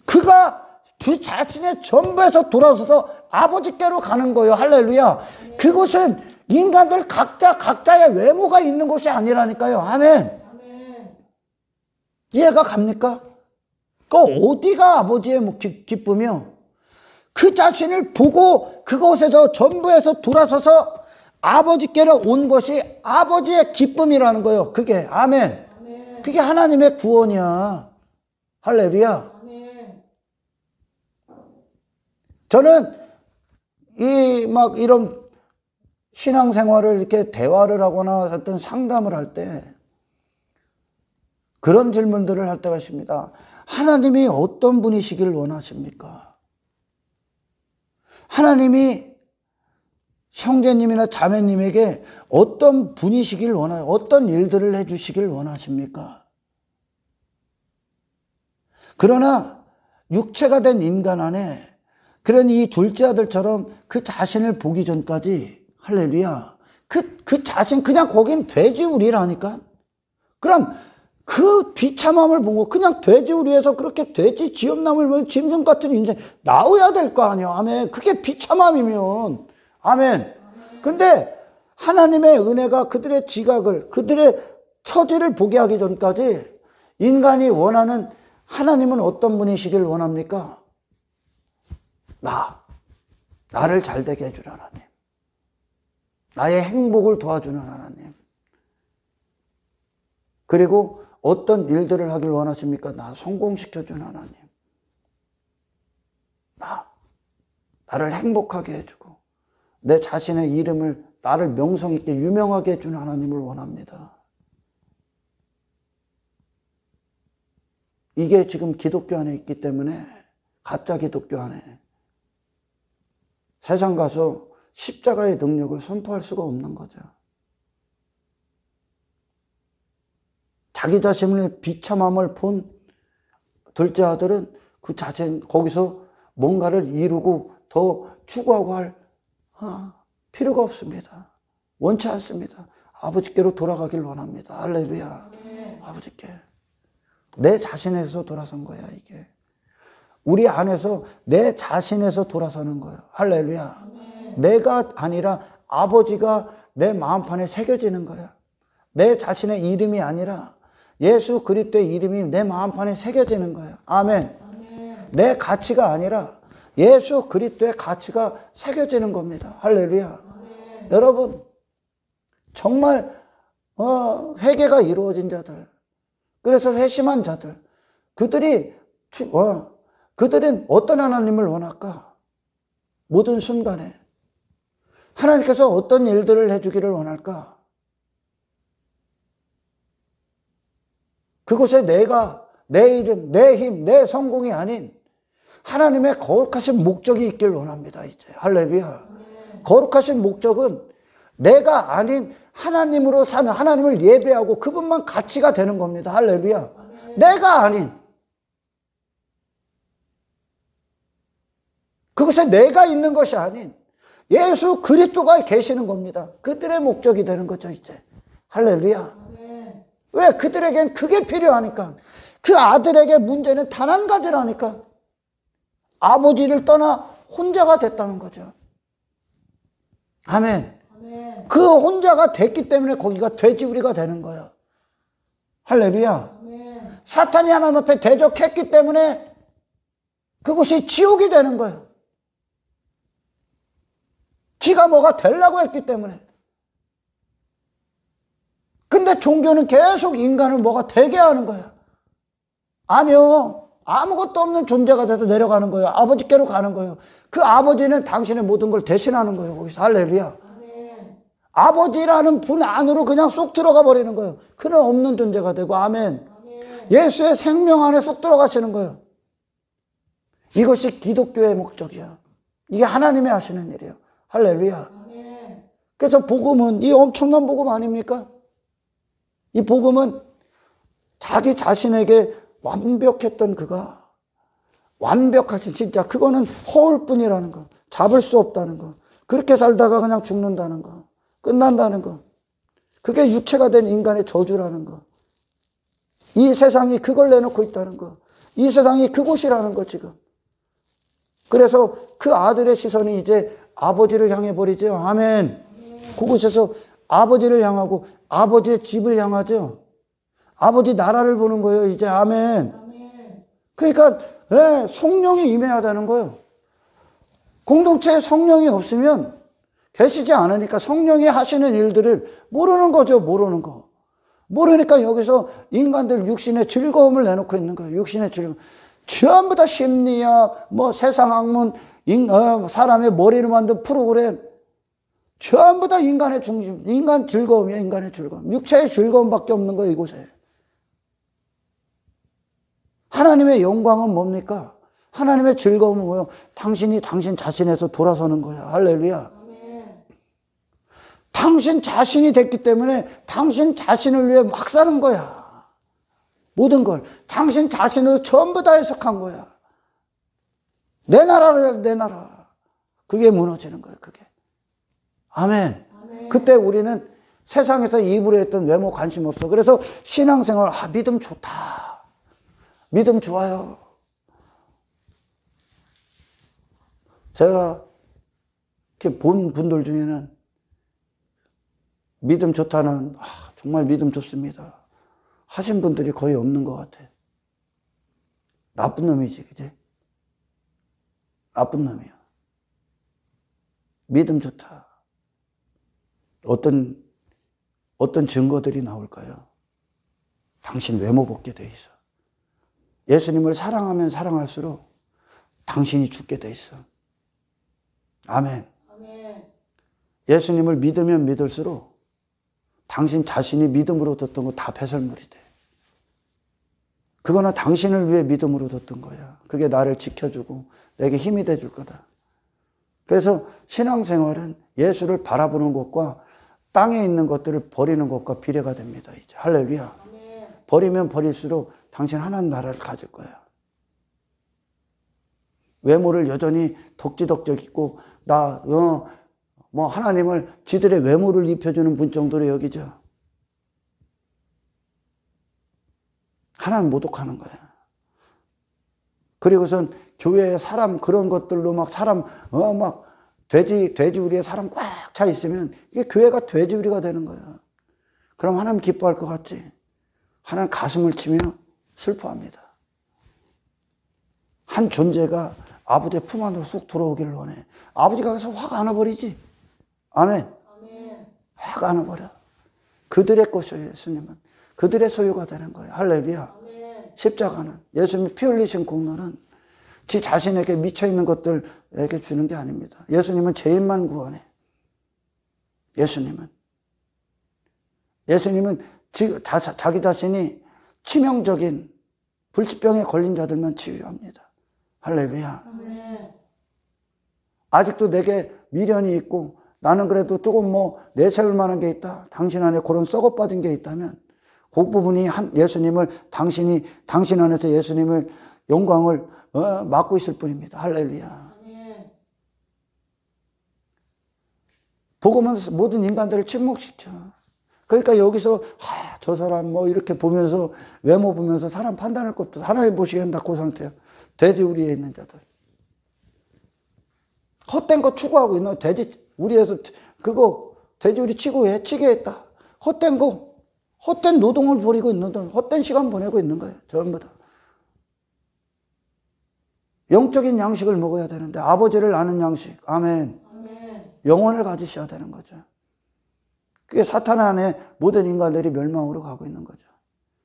그가 그 자신의 전부에서 돌아서서 아버지께로 가는 거예요. 할렐루야. 그곳은 인간들 각자의 외모가 있는 곳이 아니라니까요. 아멘. 이해가 갑니까? 그 어디가 아버지의 기쁨이요? 그 자신을 보고 그곳에서 전부에서 돌아서서 아버지께로 온 것이 아버지의 기쁨이라는 거예요. 그게 아멘. 그게 하나님의 구원이야. 할렐루야. 저는 이런 신앙생활을 이렇게 대화를 하거나 어떤 상담을 할 때 그런 질문들을 할 때가 있습니다. 하나님이 어떤 분이시길 원하십니까? 하나님이 형제님이나 자매님에게 어떤 분이시길 원하요? 어떤 일들을 해주시길 원하십니까? 그러나 육체가 된 인간 안에 그런 이 둘째 아들처럼 그 자신을 보기 전까지 할렐루야 그 자신 그냥 거긴 돼지우리라니까. 그럼 그 비참함을 보고 그냥 돼지우리에서 그렇게 돼지 지엄나물 보면 짐승 같은 인생 나와야 될 거 아니야. 아멘. 그게 비참함이면 아멘. 근데 하나님의 은혜가 그들의 지각을 그들의 처지를 보게 하기 전까지 인간이 원하는 하나님은 어떤 분이시길 원합니까? 나를 잘되게 해주는 하나님, 나의 행복을 도와주는 하나님, 그리고 어떤 일들을 하길 원하십니까? 나 성공시켜주는 하나님, 나를 행복하게 해주고 내 자신의 이름을 나를 명성 있게 유명하게 해주는 하나님을 원합니다. 이게 지금 기독교 안에 있기 때문에 가짜 기독교 안에 세상 가서 십자가의 능력을 선포할 수가 없는 거죠. 자기 자신의 비참함을 본 둘째 아들은 그 자신 거기서 뭔가를 이루고 더 추구하고 할 필요가 없습니다. 원치 않습니다. 아버지께로 돌아가길 원합니다. 할렐루야. 아버지께. 내 자신에서 돌아선 거야 이게. 우리 안에서 내 자신에서 돌아서는 거예요. 할렐루야. 내가 아니라 아버지가 내 마음판에 새겨지는 거야. 내 자신의 이름이 아니라 예수 그리스도의 이름이 내 마음판에 새겨지는 거야. 아멘. 내 가치가 아니라 예수 그리스도의 가치가 새겨지는 겁니다. 할렐루야. 여러분 정말 회개가 이루어진 자들, 그래서 회심한 자들, 그들은 어떤 하나님을 원할까? 모든 순간에 하나님께서 어떤 일들을 해주기를 원할까? 그곳에 내가, 내 이름, 내 힘, 내 성공이 아닌 하나님의 거룩하신 목적이 있길 원합니다. 이제 할렐루야. 거룩하신 목적은 내가 아닌 하나님으로 사는, 하나님을 예배하고 그분만 가치가 되는 겁니다. 할렐루야. 내가 아닌, 그것에 내가 있는 것이 아닌 예수 그리스도가 계시는 겁니다. 그들의 목적이 되는 거죠 이제. 할렐루야. 왜? 그들에겐 그게 필요하니까. 그 아들에게 문제는 단 한 가지라니까. 아버지를 떠나 혼자가 됐다는 거죠. 아멘. 그 혼자가 됐기 때문에 거기가 돼지우리가 되는 거예요. 할렐루야. 사탄이 하나님 앞에 대적했기 때문에 그것이 지옥이 되는 거예요. 지가 뭐가 되려고 했기 때문에. 근데 종교는 계속 인간을 뭐가 되게 하는 거예요. 아니요. 아무것도 없는 존재가 돼서 내려가는 거예요. 아버지께로 가는 거예요. 그 아버지는 당신의 모든 걸 대신하는 거예요. 거기서. 할렐루야. 아버지라는 분 안으로 그냥 쏙 들어가 버리는 거예요. 그는 없는 존재가 되고. 아멘. 예수의 생명 안에 쏙 들어가시는 거예요. 이것이 기독교의 목적이야. 이게 하나님이 하시는 일이에요. 할렐루야. 그래서 복음은 이 엄청난 복음 아닙니까? 이 복음은 자기 자신에게 완벽했던 그가 완벽하신, 진짜 그거는 허울 뿐이라는 거, 잡을 수 없다는 거, 그렇게 살다가 그냥 죽는다는 거, 끝난다는 거, 그게 육체가 된 인간의 저주라는 거, 이 세상이 그걸 내놓고 있다는 거, 이 세상이 그곳이라는 거 지금. 그래서 그 아들의 시선이 이제 아버지를 향해 버리죠. 아멘. 그곳에서 아버지를 향하고 아버지의 집을 향하죠. 아버지 나라를 보는 거예요. 이제 아멘. 그러니까 성령이 임해야 되는 거예요. 공동체에 성령이 없으면, 계시지 않으니까 성령이 하시는 일들을 모르는 거죠. 모르는 거. 모르니까 여기서 인간들 육신의 즐거움을 내놓고 있는 거예요. 육신의 즐거움. 전부 다 심리학, 세상 학문, 사람의 머리로 만든 프로그램, 전부 다 인간의 중심, 인간 즐거움이야. 인간의 즐거움. 육체의 즐거움밖에 없는 거예요. 이곳에. 하나님의 영광은 뭡니까? 하나님의 즐거움은 뭐예요? 당신이 당신 자신에서 돌아서는 거야. 할렐루야. 아멘. 당신 자신이 됐기 때문에 당신 자신을 위해 막 사는 거야. 모든 걸 당신 자신을 전부 다 해석한 거야. 내 나라를 내 나라. 그게 무너지는 거예요. 그게. 아멘. 아멘. 그때 우리는 세상에서 입으로 했던 외모 관심 없어. 그래서 신앙생활, 믿음 좋다. 믿음 좋아요. 제가 이렇게 본 분들 중에는 믿음 좋다는, 정말 믿음 좋습니다 하신 분들이 거의 없는 것 같아. 나쁜 놈이지, 그지? 나쁜 놈이야. 믿음 좋다. 어떤 증거들이 나올까요? 당신 외모 벗게 돼 있어. 예수님을 사랑하면 사랑할수록 당신이 죽게 돼 있어. 아멘. 아멘. 예수님을 믿으면 믿을수록 당신 자신이 믿음으로 뒀던 거 다 배설물이 돼. 그거는 당신을 위해 믿음으로 뒀던 거야. 그게 나를 지켜주고 내게 힘이 돼줄 거다. 그래서 신앙생활은 예수를 바라보는 것과 땅에 있는 것들을 버리는 것과 비례가 됩니다. 이제 할렐루야. 아멘. 버리면 버릴수록 당신 하나님 나라를 가질 거야. 외모를 여전히 덕지덕지있고 하나님을 지들의 외모를 입혀주는 분 정도로 여기죠. 하나님 모독하는 거야. 그리고선 교회에 사람 그런 것들로 막 사람 막 돼지우리에 사람 꽉 차 있으면 이게 교회가 돼지우리가 되는 거야. 그럼 하나님 기뻐할 것 같지? 하나님 가슴을 치며 슬퍼합니다. 한 존재가 아버지의 품 안으로 쑥 들어오기를 원해. 아버지가 가서 확 안아버리지. 아멘. 아멘. 확 안아버려. 그들의 것이에요. 예수님은. 그들의 소유가 되는 거예요. 할렐루야. 아멘. 십자가는 예수님이 피 흘리신 공로는 지 자신에게 미쳐있는 것들에게 주는 게 아닙니다. 예수님은 죄인만 구원해. 예수님은 자기 자신이 치명적인 불치병에 걸린 자들만 치유합니다. 할렐루야. 아멘. 아직도 내게 미련이 있고 나는 그래도 조금 내세울 만한 게 있다. 당신 안에 그런 썩어 빠진 게 있다면 그 부분이 당신 안에서 예수님을 영광을 맡고 있을 뿐입니다. 할렐루야. 아멘. 복음은 모든 인간들을 침묵시켜. 그러니까 여기서 저 사람 이렇게 보면서 외모 보면서 사람 판단할 것도 하나님 보시기엔 다 그 상태야. 돼지우리에 있는 자들. 헛된 거 추구하고 있는 돼지우리에서 돼지우리 치게 했다. 헛된 노동을 벌이고 있는 돈, 헛된 시간 보내고 있는 거예요. 전부 다. 영적인 양식을 먹어야 되는데 아버지를 아는 양식. 아멘. 아멘. 영혼을 가지셔야 되는 거죠. 그게 사탄 안에 모든 인간들이 멸망으로 가고 있는 거죠.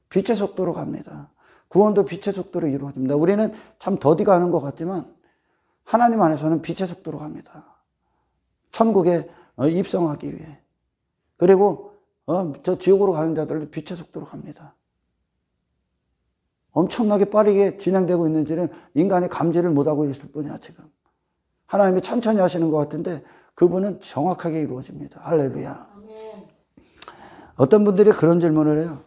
빛의 속도로 갑니다. 구원도 빛의 속도로 이루어집니다. 우리는 참 더디 가는 것 같지만 하나님 안에서는 빛의 속도로 갑니다. 천국에 입성하기 위해. 그리고 저 지옥으로 가는 자들도 빛의 속도로 갑니다. 엄청나게 빠르게 진행되고 있는지는 인간이 감지를 못하고 있을 뿐이야 지금. 하나님이 천천히 하시는 것 같은데 그분은 정확하게 이루어집니다. 할렐루야. 아멘. 어떤 분들이 그런 질문을 해요.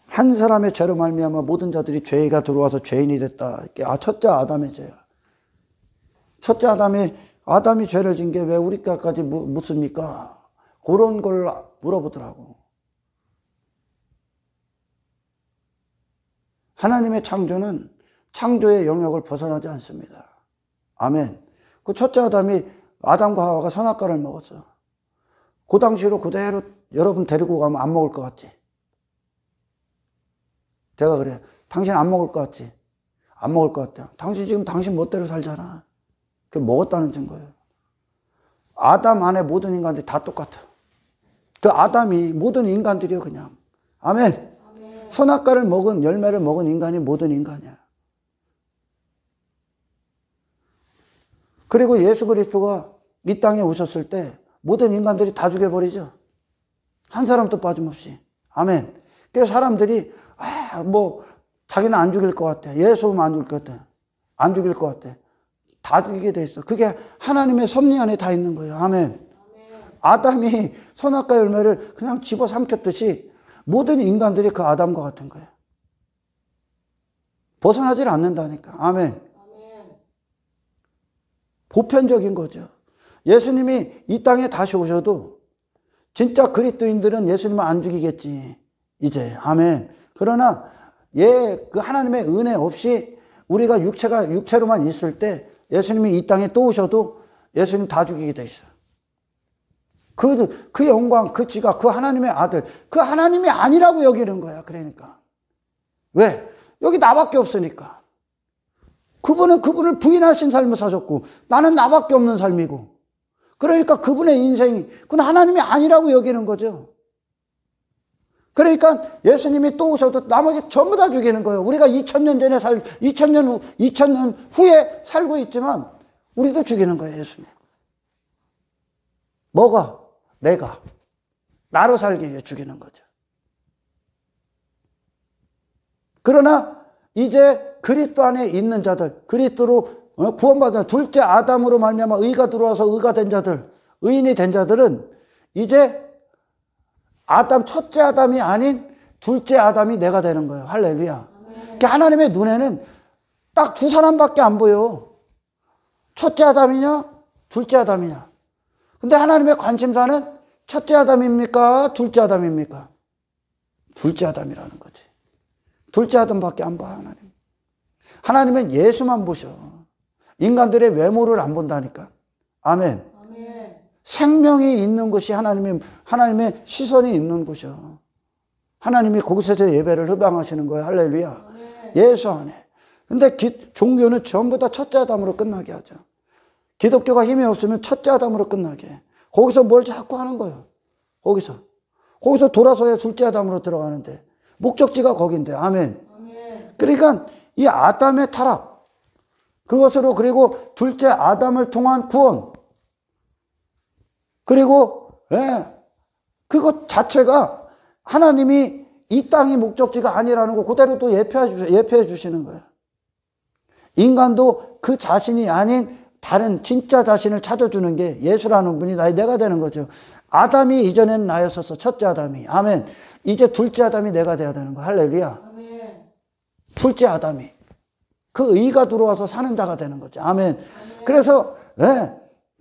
한 사람의 죄로 말미암아 모든 자들이 죄가 들어와서 죄인이 됐다. 첫째 아담의 죄야. 첫째 아담이 죄를 진 게 왜 우리까지 묻습니까? 그런 걸 물어보더라고. 하나님의 창조는 창조의 영역을 벗어나지 않습니다. 아멘. 그 첫째 아담과 하와가 선악과를 먹었어. 그 당시로 그대로 여러분 데리고 가면 안 먹을 것 같지? 제가 그래. 당신 안 먹을 것 같지? 안 먹을 것 같아요. 당신 지금 당신 멋대로 살잖아. 그게 먹었다는 증거예요. 아담 안에 모든 인간들이 다 똑같아. 그 아담이 모든 인간들이요, 그냥. 아멘. 아멘. 선악과를 먹은, 열매를 먹은 인간이 모든 인간이야. 그리고 예수 그리스도가 이 땅에 오셨을 때 모든 인간들이 다 죽여버리죠. 한 사람도 빠짐없이. 아멘. 그래서 사람들이, 자기는 안 죽일 것 같아. 예수 오면 안 죽일 것 같아. 안 죽일 것 같아. 다 죽이게 돼 있어. 그게 하나님의 섭리 안에 다 있는 거예요. 아멘. 아담이 선악과 열매를 그냥 집어삼켰듯이 모든 인간들이 그 아담과 같은 거예요. 벗어나질 않는다니까. 아멘. 보편적인 거죠. 예수님이 이 땅에 다시 오셔도 진짜 그리스도인들은 예수님을 안 죽이겠지. 이제. 아멘. 그러나 그 하나님의 은혜 없이 우리가 육체로만 있을 때 예수님이 이 땅에 또 오셔도 예수님 다 죽이게 돼 있어요. 그 영광, 그 지각, 그 하나님의 아들, 그 하나님이 아니라고 여기는 거야. 그러니까. 왜? 여기 나밖에 없으니까. 그분은 그분을 부인하신 삶을 사셨고 나는 나밖에 없는 삶이고. 그러니까 그분의 인생이 그건 하나님이 아니라고 여기는 거죠. 그러니까 예수님이 또 오셔도 나머지 전부 다 죽이는 거예요. 우리가 2000년 후에 살고 있지만 우리도 죽이는 거예요, 예수님. 뭐가? 내가. 나로 살기 위해 죽이는 거죠. 그러나 이제 그리스도 안에 있는 자들, 그리스도로 구원받은 둘째 아담으로 말미암아 의가 들어와서 의가 된 자들, 의인이 된 자들은 이제 첫째 아담이 아닌 둘째 아담이 내가 되는 거예요. 할렐루야. 그러니까 하나님의 눈에는 딱 두 사람밖에 안 보여. 첫째 아담이냐, 둘째 아담이냐. 근데 하나님의 관심사는 첫째 아담입니까? 둘째 아담입니까? 둘째 아담이라는 거지. 둘째 아담밖에 안 봐, 하나님. 하나님은 예수만 보셔. 인간들의 외모를 안 본다니까. 아멘. 아멘. 생명이 있는 곳이 하나님의 시선이 있는 곳이요. 하나님이 거기서 예배를 흡양하시는 거예요. 할렐루야. 아멘. 예수 안에. 근데 종교는 전부 다 첫째 아담으로 끝나게 하죠. 기독교가 힘이 없으면 첫째 아담으로 끝나게 해. 거기서 뭘 자꾸 하는 거예요. 거기서 돌아서야 둘째 아담으로 들어가는데 목적지가 거긴데. 아멘. 아멘. 그러니까 이 아담의 타락, 그것으로 그리고 둘째 아담을 통한 구원, 그리고 그것 자체가 하나님이 이 땅이 목적지가 아니라는 거 그대로 또 예표해 주시는 거예요. 인간도 그 자신이 아닌 다른 진짜 자신을 찾아주는 게 예수라는 분이 내가 되는 거죠. 아담이 이전에는 나였었어. 첫째 아담이. 아멘. 이제 둘째 아담이 내가 돼야 되는 거야. 할렐루야. 아멘. 둘째 아담이. 그 의가 들어와서 사는 자가 되는 거죠. 아멘. 아멘. 그래서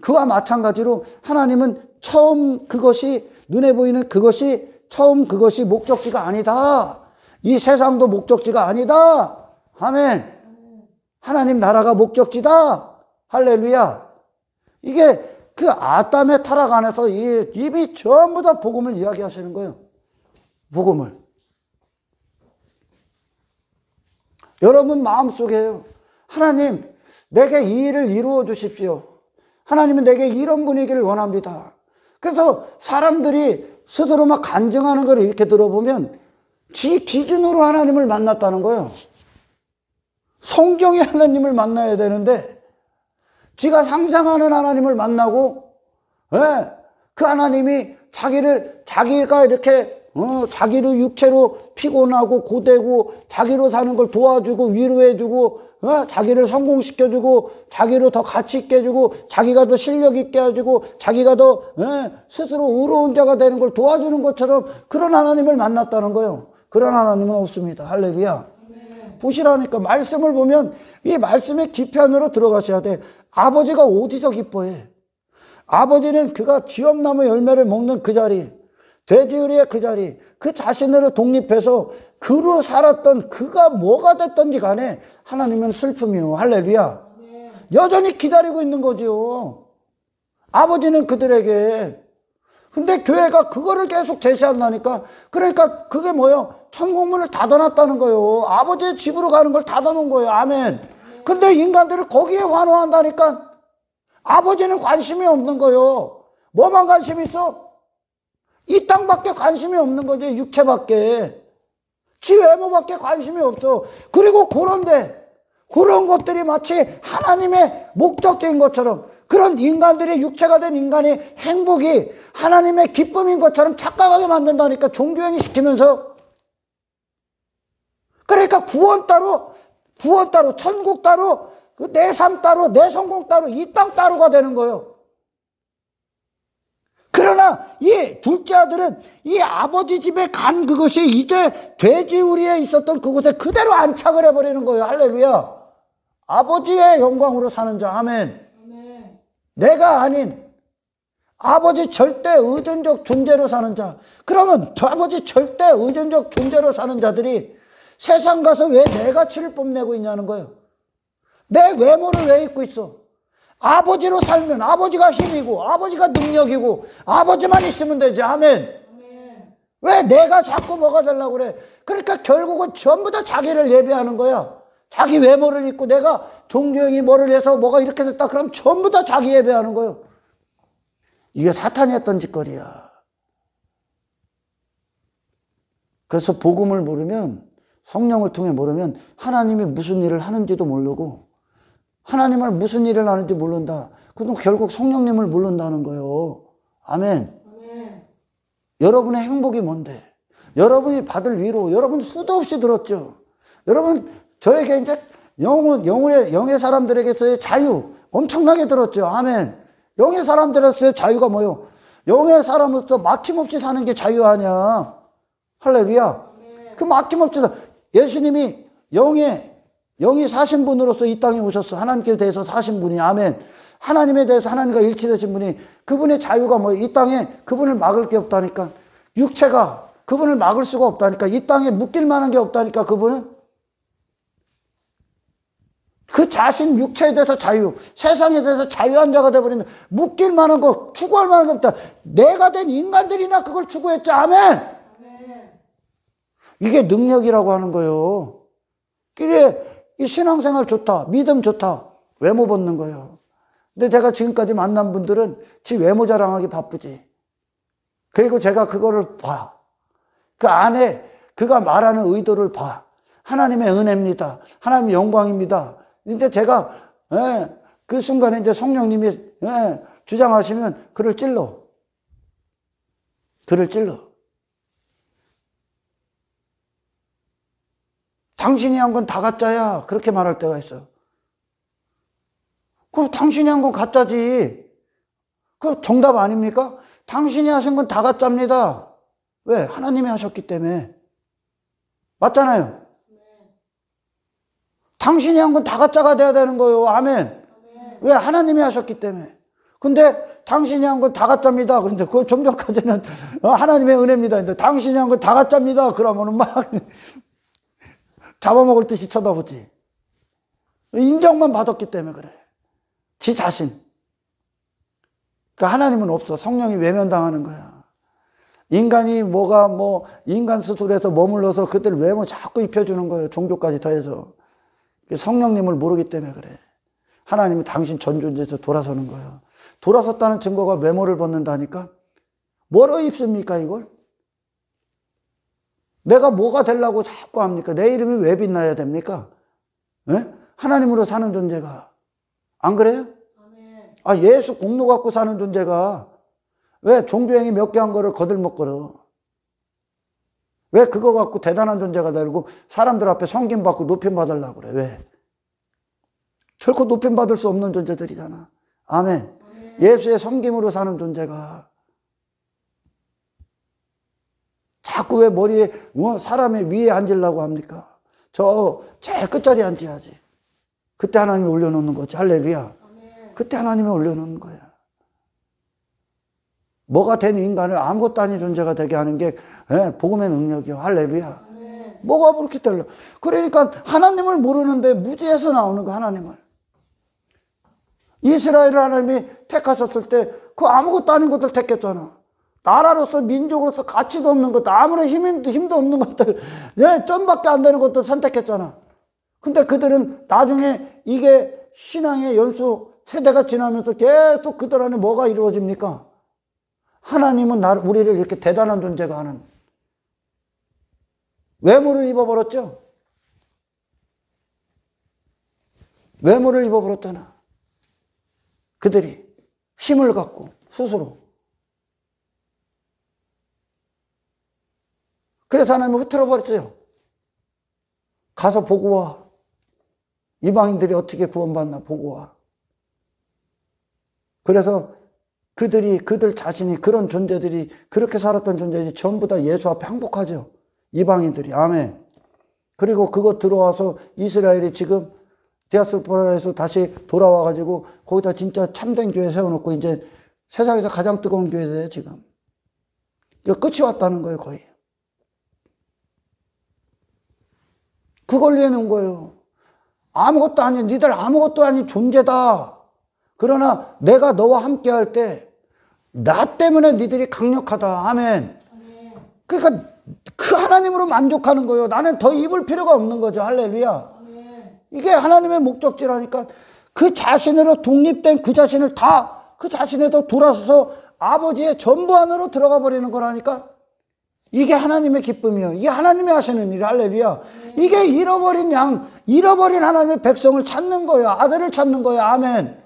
그와 마찬가지로 하나님은 처음 그것이 눈에 보이는 그것이 목적지가 아니다. 이 세상도 목적지가 아니다. 아멘. 하나님 나라가 목적지다. 할렐루야. 이게 그 아담의 타락 안에서 이미 전부 다 복음을 이야기하시는 거예요. 복음을. 여러분 마음속에요. 하나님 내게 이 일을 이루어 주십시오. 하나님은 내게 이런 분위기를 원합니다. 그래서 사람들이 스스로 막 간증하는 걸 이렇게 들어보면 지 기준으로 하나님을 만났다는 거예요. 성경의 하나님을 만나야 되는데 지가 상상하는 하나님을 만나고 그 하나님이 자기가 이렇게 자기로 육체로 피곤하고 고되고 자기로 사는 걸 도와주고 위로해주고 자기를 성공시켜주고 자기로 더 가치 있게 해주고 자기가 더 실력 있게 해주고 자기가 더 스스로 의로운 자가 되는 걸 도와주는 것처럼 그런 하나님을 만났다는 거예요. 그런 하나님은 없습니다. 할렐루야. 네. 보시라니까 말씀을 보면 이 말씀의 깊이 안으로 들어가셔야 돼. 아버지가 어디서 기뻐해? 아버지는 그가 지엄나무 열매를 먹는 그 자리, 돼지우리의 그 자리, 그 자신으로 독립해서 그로 살았던 그가 뭐가 됐든지 간에 하나님은 슬픔이요. 할렐루야. 네. 여전히 기다리고 있는 거죠. 아버지는 그들에게. 근데 교회가 그거를 계속 제시한다니까. 그러니까 그게 뭐예요? 천국문을 닫아놨다는 거예요. 아버지의 집으로 가는 걸 닫아놓은 거예요. 아멘. 근데 인간들은 거기에 환호한다니까. 아버지는 관심이 없는 거예요. 뭐만 관심이 있어? 이 땅밖에 관심이 없는 거지. 육체밖에. 지 외모밖에 관심이 없어. 그리고 그런 것들이 마치 하나님의 목적인 것처럼, 그런 인간들이 육체가 된 인간의 행복이 하나님의 기쁨인 것처럼 착각하게 만든다니까. 종교행위 시키면서. 그러니까 구원 따로 천국 따로 내 삶 따로, 내 성공 따로, 이 땅 따로가 되는 거예요. 그러나 이 둘째 아들은 이 아버지 집에 간 그것이 이제 돼지우리에 있었던 그곳에 그대로 안착을 해버리는 거예요. 할렐루야. 아버지의 영광으로 사는 자. 아멘. 아멘. 내가 아닌 아버지 절대 의존적 존재로 사는 자. 그러면 저 아버지 절대 의존적 존재로 사는 자들이 세상 가서 왜 내 가치를 뽐내고 있냐는 거예요. 내 외모를 왜 입고 있어? 아버지로 살면 아버지가 힘이고 아버지가 능력이고 아버지만 있으면 되지. 아멘. 아멘. 왜 내가 자꾸 뭐가 되려고 그래? 그러니까 결국은 전부 다 자기를 예배하는 거야. 자기 외모를 입고 내가 종교형이 뭐를 해서 뭐가 이렇게 됐다 그럼 전부 다 자기 예배하는 거예요. 이게 사탄이 했던 짓거리야. 그래서 복음을 모르면, 성령을 통해 모르면 하나님이 무슨 일을 하는지도 모르고 하나님을 무슨 일을 하는지 모른다. 그럼 결국 성령님을 모른다는 거예요. 아멘. 아멘. 여러분의 행복이 뭔데? 여러분이 받을 위로, 여러분 수도 없이 들었죠. 여러분 저에게 이제 영의 사람들에게서의 자유 엄청나게 들었죠. 아멘. 영의 사람들에서의 자유가 뭐요? 영의 사람으로서 막힘없이 사는 게 자유 아니야. 할렐루야. 그 막힘없이 예수님이 영이 사신 분으로서 이 땅에 오셨어. 하나님께 대해서 사신 분이. 아멘. 하나님에 대해서 하나님과 일치되신 분이, 그분의 자유가 뭐예요? 이 땅에 그분을 막을 게 없다니까. 육체가 그분을 막을 수가 없다니까. 이 땅에 묶일 만한 게 없다니까. 그분은 그 자신 육체에 대해서 자유, 세상에 대해서 자유한 자가 되어버린다. 묶일 만한 거, 추구할 만한 게 없다. 내가 된 인간들이나 그걸 추구했죠. 아멘. 아멘. 이게 능력이라고 하는 거예요. 그래, 이 신앙생활 좋다, 믿음 좋다, 외모 벗는 거예요. 근데 제가 지금까지 만난 분들은 지 외모 자랑하기 바쁘지. 그리고 제가 그거를 봐. 그 안에 그가 말하는 의도를 봐. 하나님의 은혜입니다. 하나님의 영광입니다. 근데 제가 그 순간에 이제 성령님이 주장하시면 그를 찔러. 당신이 한 건 다 가짜야. 그렇게 말할 때가 있어요. 그럼 당신이 한 건 가짜지. 그 정답 아닙니까? 당신이 하신 건 다 가짜입니다. 왜? 하나님이 하셨기 때문에. 맞잖아요. 당신이 한 건 다 가짜가 돼야 되는 거예요. 아멘. 왜? 하나님이 하셨기 때문에. 근데 당신이 한 건 다 가짜입니다. 그런데 그 좀 전까지는 하나님의 은혜입니다. 근데 당신이 한 건 다 가짜입니다. 그러면은 막 잡아먹을 듯이 쳐다보지. 인정만 받았기 때문에 그래. 지 자신. 그러니까 하나님은 없어. 성령이 외면당하는 거야. 인간이 인간 수술에서 머물러서 그들 외모 자꾸 입혀주는 거예요. 종교까지 더해서. 성령님을 모르기 때문에 그래. 하나님은 당신 전 존재에서 돌아서는 거예요. 돌아섰다는 증거가 외모를 벗는다니까? 뭐로 입습니까, 이걸? 내가 뭐가 되려고 자꾸 합니까? 내 이름이 왜 빛나야 됩니까? 하나님으로 사는 존재가. 안 그래요? 아멘. 예수 공로 갖고 사는 존재가 왜 종교행위 몇 개 한 거를 거들먹거려? 왜 그거 갖고 대단한 존재가 되고 사람들 앞에 섬김받고 높임받으려고 그래? 왜? 결코 높임받을 수 없는 존재들이잖아. 아멘. 예수의 섬김으로 사는 존재가 자꾸 왜 머리에 사람의 위에 앉으려고 합니까? 저 제일 끝자리에 앉아야지. 그때 하나님이 올려놓는 거지. 할렐루야. 그때 하나님이 올려놓는 거야. 뭐가 된 인간을 아무것도 아닌 존재가 되게 하는 게 복음의 능력이요. 할렐루야. 뭐가 그렇게 될려? 그러니까 하나님을 모르는데 무지해서 나오는 거. 하나님을. 이스라엘을 하나님이 택하셨을 때 그 아무것도 아닌 것들 택했잖아. 나라로서 민족으로서 가치도 없는 것들, 아무런 힘도 없는 것들, 점밖에 안 되는 것들 선택했잖아. 근데 그들은 나중에 이게 신앙의 연수 세대가 지나면서 계속 그들 안에 뭐가 이루어집니까? 하나님은 우리를 이렇게 대단한 존재가 하는 외모를 입어버렸죠. 외모를 입어버렸잖아. 그들이 힘을 갖고 스스로. 그래서 하나님은 흐트러버렸어요. 가서 보고 와. 이방인들이 어떻게 구원받나 보고 와. 그래서 그들 자신이 그런 존재들이 그렇게 살았던 존재들이 전부 다 예수 앞에 항복하죠. 이방인들이. 아멘. 그리고 그거 들어와서 이스라엘이 지금 디아스포라에서 다시 돌아와가지고 거기다 진짜 참된 교회 세워놓고 이제 세상에서 가장 뜨거운 교회예요, 지금. 이거 끝이 왔다는 거예요, 거의. 그걸 위해 놓은 거예요. 아무것도 아닌, 니들 아무것도 아닌 존재다. 그러나 내가 너와 함께 할 때, 나 때문에 니들이 강력하다. 아멘. 그러니까 그 하나님으로 만족하는 거예요. 나는 더 입을 필요가 없는 거죠. 할렐루야. 이게 하나님의 목적지라니까. 그 자신으로 독립된 그 자신을 다 그 자신에도 돌아서서 아버지의 전부 안으로 들어가 버리는 거라니까. 이게 하나님의 기쁨이에요. 이게 하나님이 하시는 일. 할렐루야. 이게 잃어버린 하나님의 백성을 찾는 거예요. 아들을 찾는 거예요. 아멘.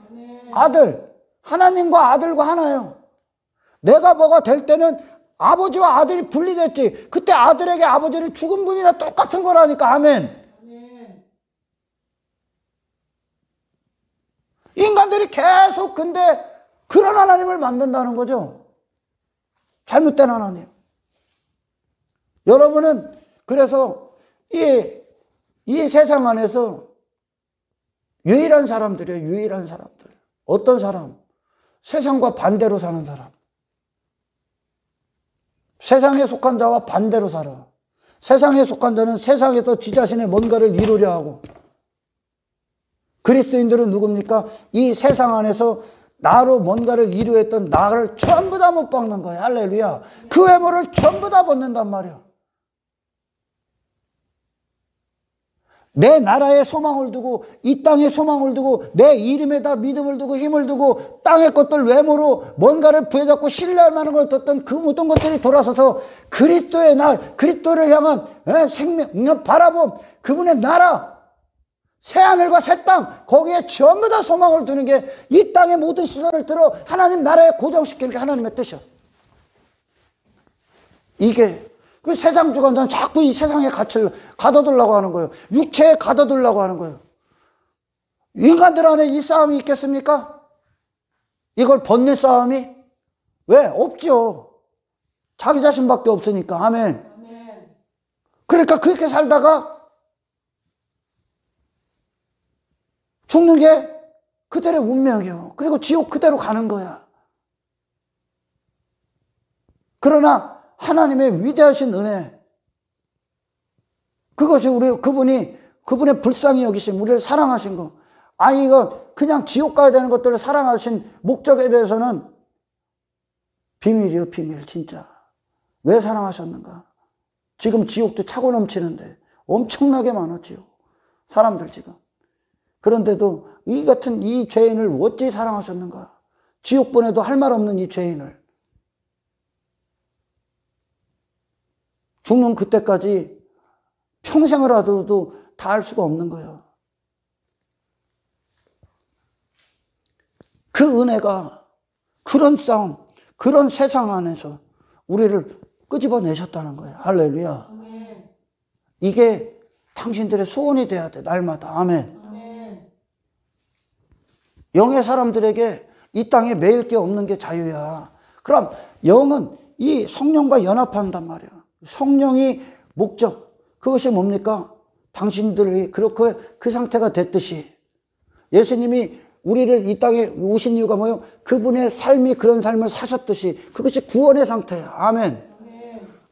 아들. 하나님과 아들과 하나예요. 내가 뭐가 될 때는 아버지와 아들이 분리됐지. 그때 아들에게 아버지는 죽은 분이나 똑같은 거라니까. 아멘. 인간들이 계속 근데 그런 하나님을 만든다는 거죠. 잘못된 하나님. 여러분은 그래서 이 세상 안에서 유일한 사람들이에요. 유일한 사람들. 어떤 사람? 세상과 반대로 사는 사람. 세상에 속한 자와 반대로 살아. 세상에 속한 자는 세상에서 지 자신의 뭔가를 이루려 하고, 그리스도인들은 누굽니까? 이 세상 안에서 나로 뭔가를 이루었던 나를 전부 다 못 박는 거예요. 할렐루야. 그 외모를 전부 다 벗는단 말이야. 내 나라에 소망을 두고, 이 땅에 소망을 두고, 내 이름에다 믿음을 두고 힘을 두고, 땅의 것들 외모로 뭔가를 부여잡고 신뢰할 만한 걸 뒀던 그 모든 것들이 돌아서서 그리스도의 날, 그리스도를 향한 생명, 바라봄, 그분의 나라, 새하늘과 새 땅, 거기에 전부 다 소망을 두는 게 이 땅의 모든 시선을 들어 하나님 나라에 고정시키는 게 하나님의 뜻이야. 이게 그 세상 주관자는 자꾸 이 세상에 가둬두려고 하는 거예요. 육체에 가둬두려고 하는 거예요. 인간들 안에 이 싸움이 있겠습니까? 이걸 벗는 싸움이? 왜? 없죠. 자기 자신밖에 없으니까. 아멘. 그러니까 그렇게 살다가 죽는 게 그들의 운명이요. 그리고 지옥 그대로 가는 거야. 그러나 하나님의 위대하신 은혜, 그것이 그분의 불쌍히 여기신, 우리를 사랑하신 거. 아니, 이거 그냥 지옥 가야 되는 것들을 사랑하신 목적에 대해서는 비밀이요, 비밀, 진짜. 왜 사랑하셨는가? 지금 지옥도 차고 넘치는데 엄청나게 많았지요. 사람들 지금. 그런데도 이 같은 이 죄인을 어찌 사랑하셨는가? 지옥 보내도 할 말 없는 이 죄인을. 죽는 그때까지 평생을 하더라도 다 할 수가 없는 거예요. 그 은혜가 그런 싸움, 그런 세상 안에서 우리를 끄집어내셨다는 거예요. 할렐루야. 이게 당신들의 소원이 돼야 돼. 날마다. 아멘. 영의 사람들에게 이 땅에 매일 게 없는 게 자유야. 그럼 영은 이 성령과 연합한단 말이야. 성령이 목적. 그것이 뭡니까? 당신들이 그렇게 그 상태가 됐듯이 예수님이 우리를 이 땅에 오신 이유가 뭐예요? 그분의 삶이 그런 삶을 사셨듯이 그것이 구원의 상태야. 아멘.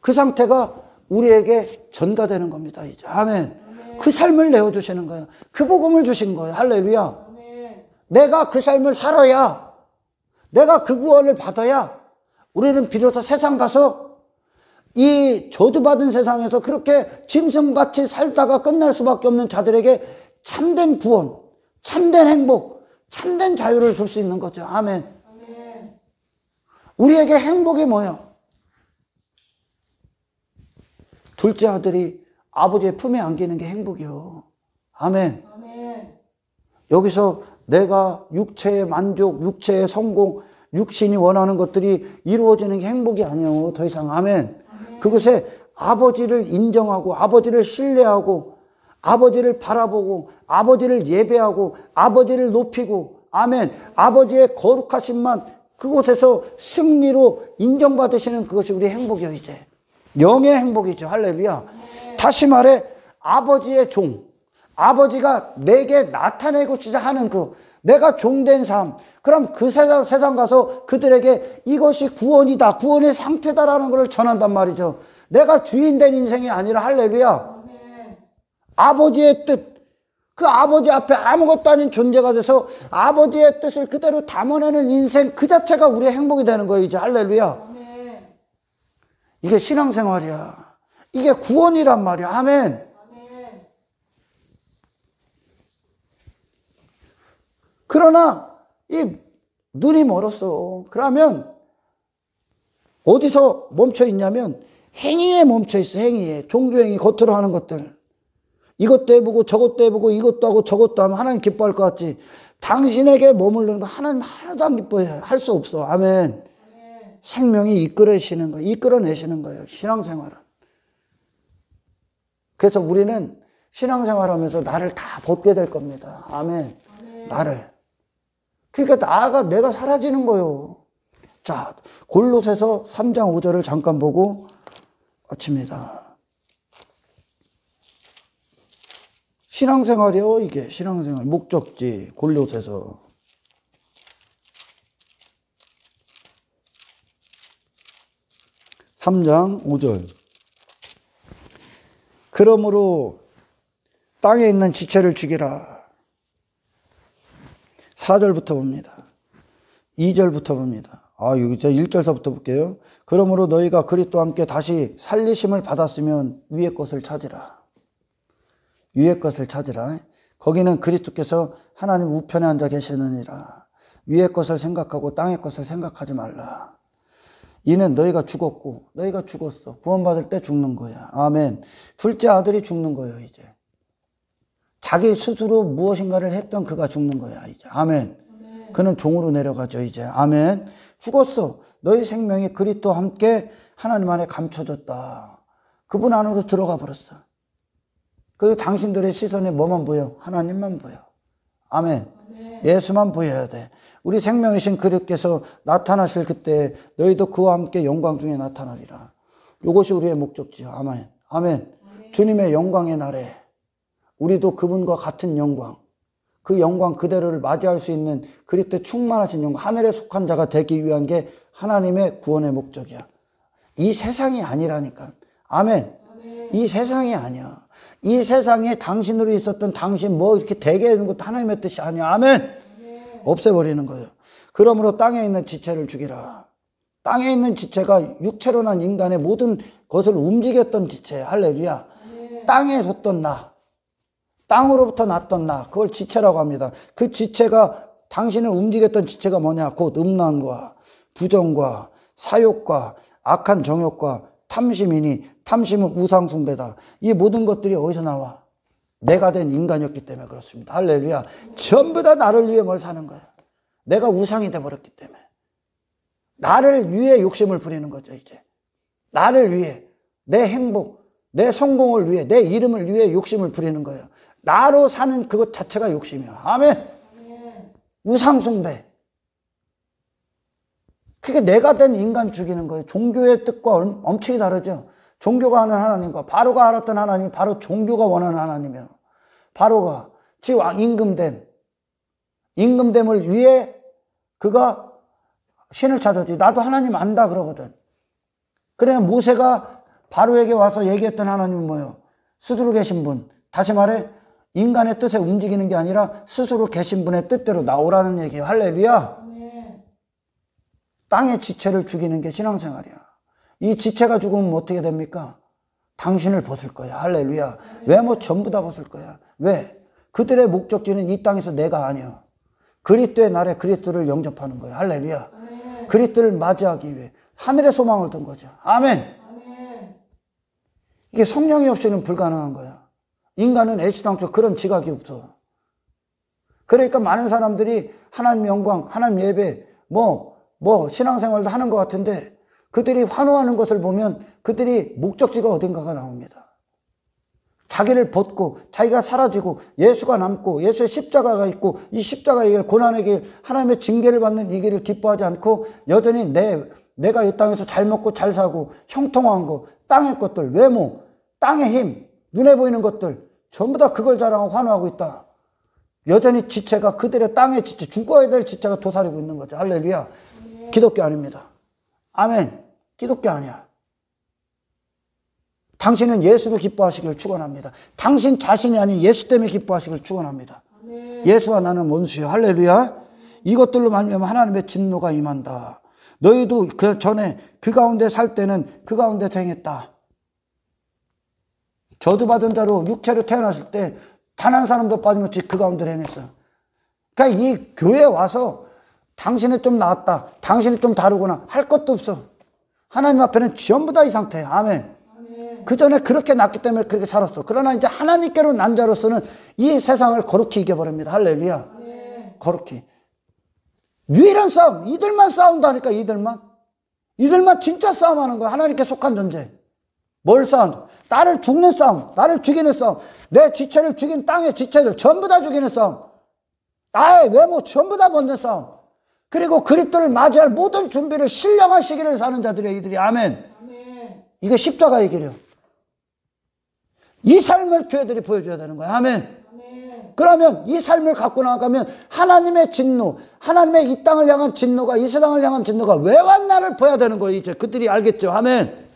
그 상태가 우리에게 전가되는 겁니다. 이제. 아멘. 그 삶을 내어주시는 거예요. 그 복음을 주신 거예요. 할렐루야. 내가 그 삶을 살아야, 내가 그 구원을 받아야 우리는 비로소 세상 가서 이 저주받은 세상에서 그렇게 짐승같이 살다가 끝날 수밖에 없는 자들에게 참된 구원, 참된 행복, 참된 자유를 줄 수 있는 거죠. 아멘. 우리에게 행복이 뭐예요? 둘째 아들이 아버지의 품에 안기는 게 행복이요. 아멘. 여기서 내가 육체의 만족, 육체의 성공, 육신이 원하는 것들이 이루어지는 게 행복이 아니에요. 더 이상. 아멘. 그것에 아버지를 인정하고 아버지를 신뢰하고 아버지를 바라보고 아버지를 예배하고 아버지를 높이고 아멘. 아버지의 거룩하심만 그곳에서 승리로 인정받으시는 그것이 우리 행복이요 이제. 영의 행복이죠. 할렐루야. 다시 말해 아버지의 종, 아버지가 내게 나타내고자 하는 그 내가 종된 삶, 그럼 그 세상 가서 그들에게 이것이 구원이다, 구원의 상태다라는 것을 전한단 말이죠. 내가 주인된 인생이 아니라 할렐루야. 아버지의 뜻, 그 아버지 앞에 아무것도 아닌 존재가 돼서 아버지의 뜻을 그대로 담아내는 인생 그 자체가 우리의 행복이 되는 거예요 이제. 할렐루야. 이게 신앙생활이야. 이게 구원이란 말이야. 아멘. 그러나 이 눈이 멀었어. 그러면 어디서 멈춰 있냐면 행위에 멈춰 있어. 행위에. 종교행위 겉으로 하는 것들. 이것도 해보고 저것도 해보고 이것도 하고 저것도 하면 하나님 기뻐할 것 같지. 당신에게 머무르는 거 하나님 하나도 안 기뻐해. 할 수 없어. 아멘. 생명이 이끌어내시는 거예요. 이끌어내시는 거예요. 신앙생활은. 그래서 우리는 신앙생활하면서 나를 다 벗게 될 겁니다. 아멘. 나를. 그러니까 나가 내가 사라지는 거예요. 자, 골로새서 3장 5절을 잠깐 보고 마칩니다. 신앙생활이요, 이게. 신앙생활. 목적지, 골로새서. (3장 5절) 그러므로 땅에 있는 지체를 죽이라. 4절부터 봅니다. 2절부터 봅니다. 여기 저 1절서부터 볼게요. 그러므로 너희가 그리스도와 함께 다시 살리심을 받았으면 위의 것을 찾으라. 위의 것을 찾으라. 거기는 그리스도께서 하나님 우편에 앉아 계시느니라. 위의 것을 생각하고 땅의 것을 생각하지 말라. 이는 너희가 죽었고, 너희가 죽었어. 구원받을 때 죽는 거야. 아멘. 둘째 아들이 죽는 거예요, 이제. 자기 스스로 무엇인가를 했던 그가 죽는 거야, 이제. 아멘. 그는 종으로 내려가죠, 이제. 아멘. 죽었어. 너희 생명이 그리스도와 함께 하나님 안에 감춰졌다. 그분 안으로 들어가 버렸어. 그리고 당신들의 시선에 뭐만 보여? 하나님만 보여. 아멘. 예수만 보여야 돼. 우리 생명이신 그리스도께서 나타나실 그때 너희도 그와 함께 영광 중에 나타나리라. 이것이 우리의 목적지요. 아멘. 아멘. 주님의 영광의 날에 우리도 그분과 같은 영광, 그 영광 그대로를 맞이할 수 있는 그리스도의 충만하신 영광, 하늘에 속한 자가 되기 위한 게 하나님의 구원의 목적이야. 이 세상이 아니라니까. 아멘. 이 세상이 아니야. 이 세상에 당신으로 있었던 당신 뭐 이렇게 되게 하는 것도 하나님의 뜻이 아니야. 아멘. 없애버리는 거예요. 그러므로 땅에 있는 지체를 죽이라. 땅에 있는 지체가 육체로 난 인간의 모든 것을 움직였던 지체야. 할렐루야. 땅에 섰던 나, 땅으로부터 났던 나, 그걸 지체라고 합니다. 그 지체가 당신을 움직였던 지체가 뭐냐? 곧 음란과 부정과 사욕과 악한 정욕과 탐심이니 탐심은 우상숭배다. 이 모든 것들이 어디서 나와? 내가 된 인간이었기 때문에 그렇습니다. 할렐루야. 전부 다 나를 위해 뭘 사는 거야. 내가 우상이 돼버렸기 때문에. 나를 위해 욕심을 부리는 거죠, 이제. 나를 위해, 내 행복, 내 성공을 위해, 내 이름을 위해 욕심을 부리는 거예요. 나로 사는 그것 자체가 욕심이야. 아멘. 우상숭배. 그게 내가 된 인간 죽이는 거예요. 종교의 뜻과 엄청이 다르죠. 종교가 하는 하나님과 바로가 알았던 하나님이 바로 종교가 원하는 하나님이에요. 바로가 즉 임금됨을 위해 그가 신을 찾았지. 나도 하나님 안다 그러거든. 그래 모세가 바로에게 와서 얘기했던 하나님은 뭐예요? 스스로 계신 분. 다시 말해 인간의 뜻에 움직이는 게 아니라 스스로 계신 분의 뜻대로 나오라는 얘기예요. 할렐루야. 땅의 지체를 죽이는 게 신앙생활이야. 이 지체가 죽으면 어떻게 됩니까? 당신을 벗을 거야. 할렐루야. 왜? 뭐 전부 다 벗을 거야. 왜? 그들의 목적지는 이 땅에서 내가 아니야. 그리스도의 날에 그리스도를 영접하는 거야. 할렐루야. 그리스도를 맞이하기 위해 하늘의 소망을 둔 거죠. 아멘. 이게 성령이 없이는 불가능한 거야. 인간은 애시당초 그런 지각이 없어. 그러니까 많은 사람들이 하나님 영광, 하나님 예배, 신앙생활도 하는 것 같은데 그들이 환호하는 것을 보면 그들이 목적지가 어딘가가 나옵니다. 자기를 벗고 자기가 사라지고 예수가 남고 예수의 십자가가 있고 이 십자가의 길, 고난의 길, 하나님의 징계를 받는 이 길을 기뻐하지 않고 여전히 내가 이 땅에서 잘 먹고 잘 사고 형통한 거, 땅의 것들, 외모, 땅의 힘, 눈에 보이는 것들 전부 다 그걸 자랑하고 환호하고 있다. 여전히 지체가 그들의 땅의 지체, 죽어야 될 지체가 도사리고 있는 거죠. 할렐루야. 기독교 아닙니다. 아멘. 기독교 아니야. 당신은 예수를 기뻐하시길 축원합니다. 당신 자신이 아닌 예수 때문에 기뻐하시길 축원합니다. 예수와 나는 원수요. 할렐루야. 이것들로 말미암아 하나님의 진노가 임한다. 너희도 그 전에 그 가운데 살 때는 그 가운데서 행했다. 저주받은 자로 육체로 태어났을 때 단 한 사람도 빠짐없이 그 가운데 행했어요. 그러니까 이 교회에 와서 당신은 좀 나았다, 당신은 좀 다르구나 할 것도 없어. 하나님 앞에는 전부 다 이 상태예요. 아멘. 그 전에 그렇게 났기 때문에 그렇게 살았어. 그러나 이제 하나님께로 난 자로서는 이 세상을 거룩히 이겨버립니다. 할렐루야. 거룩히. 유일한 싸움, 이들만 싸운다니까. 이들만 진짜 싸움하는 거야. 하나님께 속한 존재. 뭘 싸움? 나를 죽는 싸움, 나를 죽이는 싸움, 내 지체를 죽인 땅의 지체들 전부 다 죽이는 싸움, 나의 외모 전부 다 벗는 싸움, 그리고 그리스도를 맞이할 모든 준비를 신령한 시기를 사는 자들이야. 이들이. 아멘. 이게 십자가의 길이에요. 이 삶을 교회들이 보여줘야 되는 거야. 아멘. 그러면 이 삶을 갖고 나가면 하나님의 진노, 하나님의 이 땅을 향한 진노가, 이 세상을 향한 진노가 왜 왔나를 봐야 되는 거예요. 이제 그들이 알겠죠. 아멘.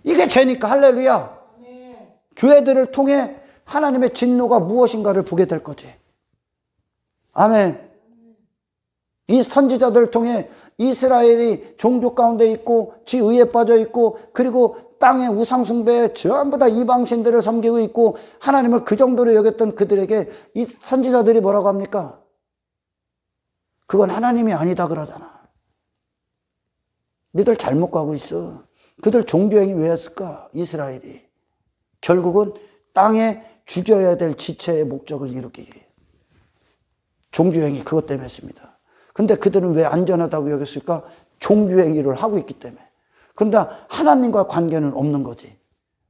이게 죄니까. 할렐루야. 교회들을 통해 하나님의 진노가 무엇인가를 보게 될 거지. 아멘. 이 선지자들을 통해 이스라엘이 종교 가운데 있고 지 의에 빠져 있고 그리고 땅의 우상 숭배에 전부 다 이방신들을 섬기고 있고 하나님을 그 정도로 여겼던 그들에게 이 선지자들이 뭐라고 합니까? 그건 하나님이 아니다 그러잖아. 너희들 잘못 가고 있어. 그들 종교행위 왜 했을까? 이스라엘이. 결국은 땅에 죽여야 될 지체의 목적을 이루기 위해. 종교행위 그것 때문에 했습니다. 근데 그들은 왜 안전하다고 여겼을까? 종교행위를 하고 있기 때문에. 근데 하나님과 관계는 없는 거지.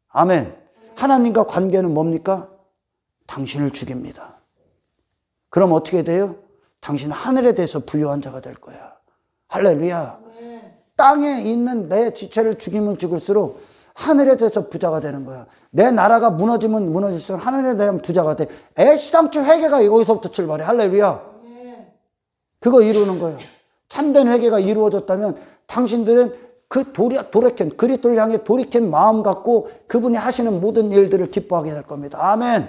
아멘. 하나님과 관계는 뭡니까? 당신을 죽입니다. 그럼 어떻게 돼요? 당신 하늘에 대해서 부유한 자가 될 거야. 할렐루야. 땅에 있는 내 지체를 죽이면 죽을수록 하늘에 대해서 부자가 되는 거야. 내 나라가 무너지면 무너질수록 하늘에 대한 부자가 돼. 애시당초 회개가 여기서부터 출발해. 할렐루야. 그거 이루는 거예요. 참된 회개가 이루어졌다면 당신들은 그 돌이킨 그리스도를 향해 돌이킨 마음 갖고 그분이 하시는 모든 일들을 기뻐하게 될 겁니다. 아멘.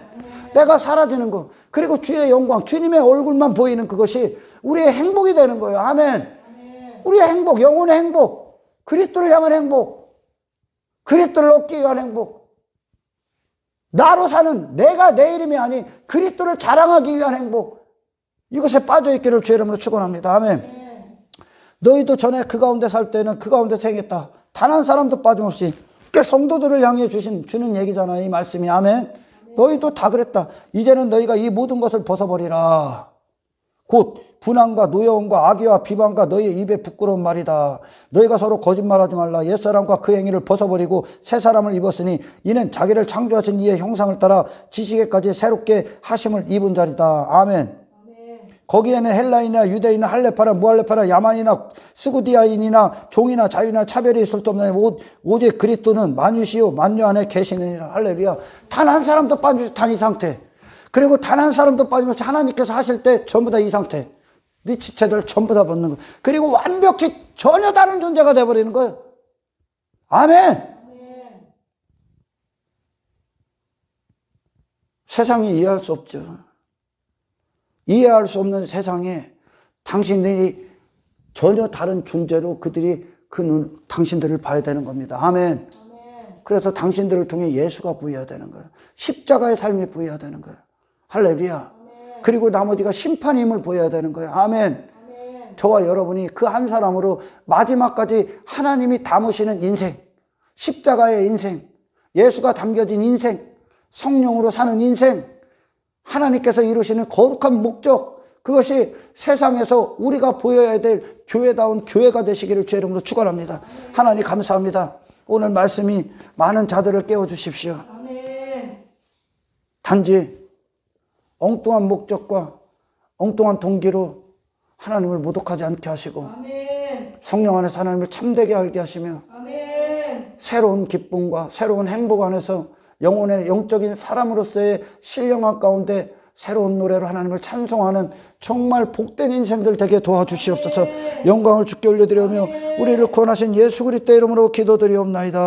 내가 사라지는 거, 그리고 주의 영광, 주님의 얼굴만 보이는 그것이 우리의 행복이 되는 거예요. 아멘. 우리의 행복, 영혼의 행복, 그리스도를 향한 행복, 그리스도를 얻기 위한 행복, 나로 사는 내가 내 이름이 아닌 그리스도를 자랑하기 위한 행복, 이것에 빠져있기를 주의 이름으로 축원합니다. 아멘. 너희도 전에 그 가운데 살 때는 그 가운데 생겼다. 단 한 사람도 빠짐없이. 그게 성도들을 향해 주는 얘기잖아요. 이 말씀이. 아멘. 너희도 다 그랬다. 이제는 너희가 이 모든 것을 벗어버리라. 곧 분함과 노여움과 악의와 비방과 너희의 입에 부끄러운 말이다. 너희가 서로 거짓말하지 말라. 옛사람과 그 행위를 벗어버리고 새 사람을 입었으니 이는 자기를 창조하신 이의 형상을 따라 지식에까지 새롭게 하심을 입은 자리다. 아멘. 거기에는 헬라인이나 유대인이나 할레파나 무할레파나 야만이나 스구디아인이나 종이나 자유나 차별이 있을 수 없는 오직 그리스도는 만유시요 만유 안에 계시느니라. 할렐루야. 단 한 사람도 빠짐없이 단 이 상태. 그리고 단 한 사람도 빠짐없이 하나님께서 하실 때 전부 다 이 상태. 네 지체들 전부 다 벗는 거. 그리고 완벽히 전혀 다른 존재가 돼버리는 거예요. 아멘. 세상이 이해할 수 없죠. 이해할 수 없는 세상에 당신들이 전혀 다른 존재로 그들이 당신들을 봐야 되는 겁니다. 아멘. 그래서 당신들을 통해 예수가 보여야 되는 거예요. 십자가의 삶이 보여야 되는 거예요. 할렐루야. 그리고 나머지가 심판의 힘을 보여야 되는 거예요. 아멘. 저와 여러분이 그 한 사람으로 마지막까지 하나님이 담으시는 인생, 십자가의 인생, 예수가 담겨진 인생, 성령으로 사는 인생, 하나님께서 이루시는 거룩한 목적, 그것이 세상에서 우리가 보여야 될 교회다운 교회가 되시기를 주의 이름으로 축원합니다. 하나님 감사합니다. 오늘 말씀이 많은 자들을 깨워주십시오. 단지 엉뚱한 목적과 엉뚱한 동기로 하나님을 모독하지 않게 하시고 아멘. 성령 안에서 하나님을 참되게 알게 하시며 아멘. 새로운 기쁨과 새로운 행복 안에서 영혼의 영적인 사람으로서의 신령함 가운데 새로운 노래로 하나님을 찬송하는 정말 복된 인생들 되게 도와주시옵소서. 영광을 주께 올려드리며 우리를 구원하신 예수 그리스도의 이름으로 기도드리옵나이다.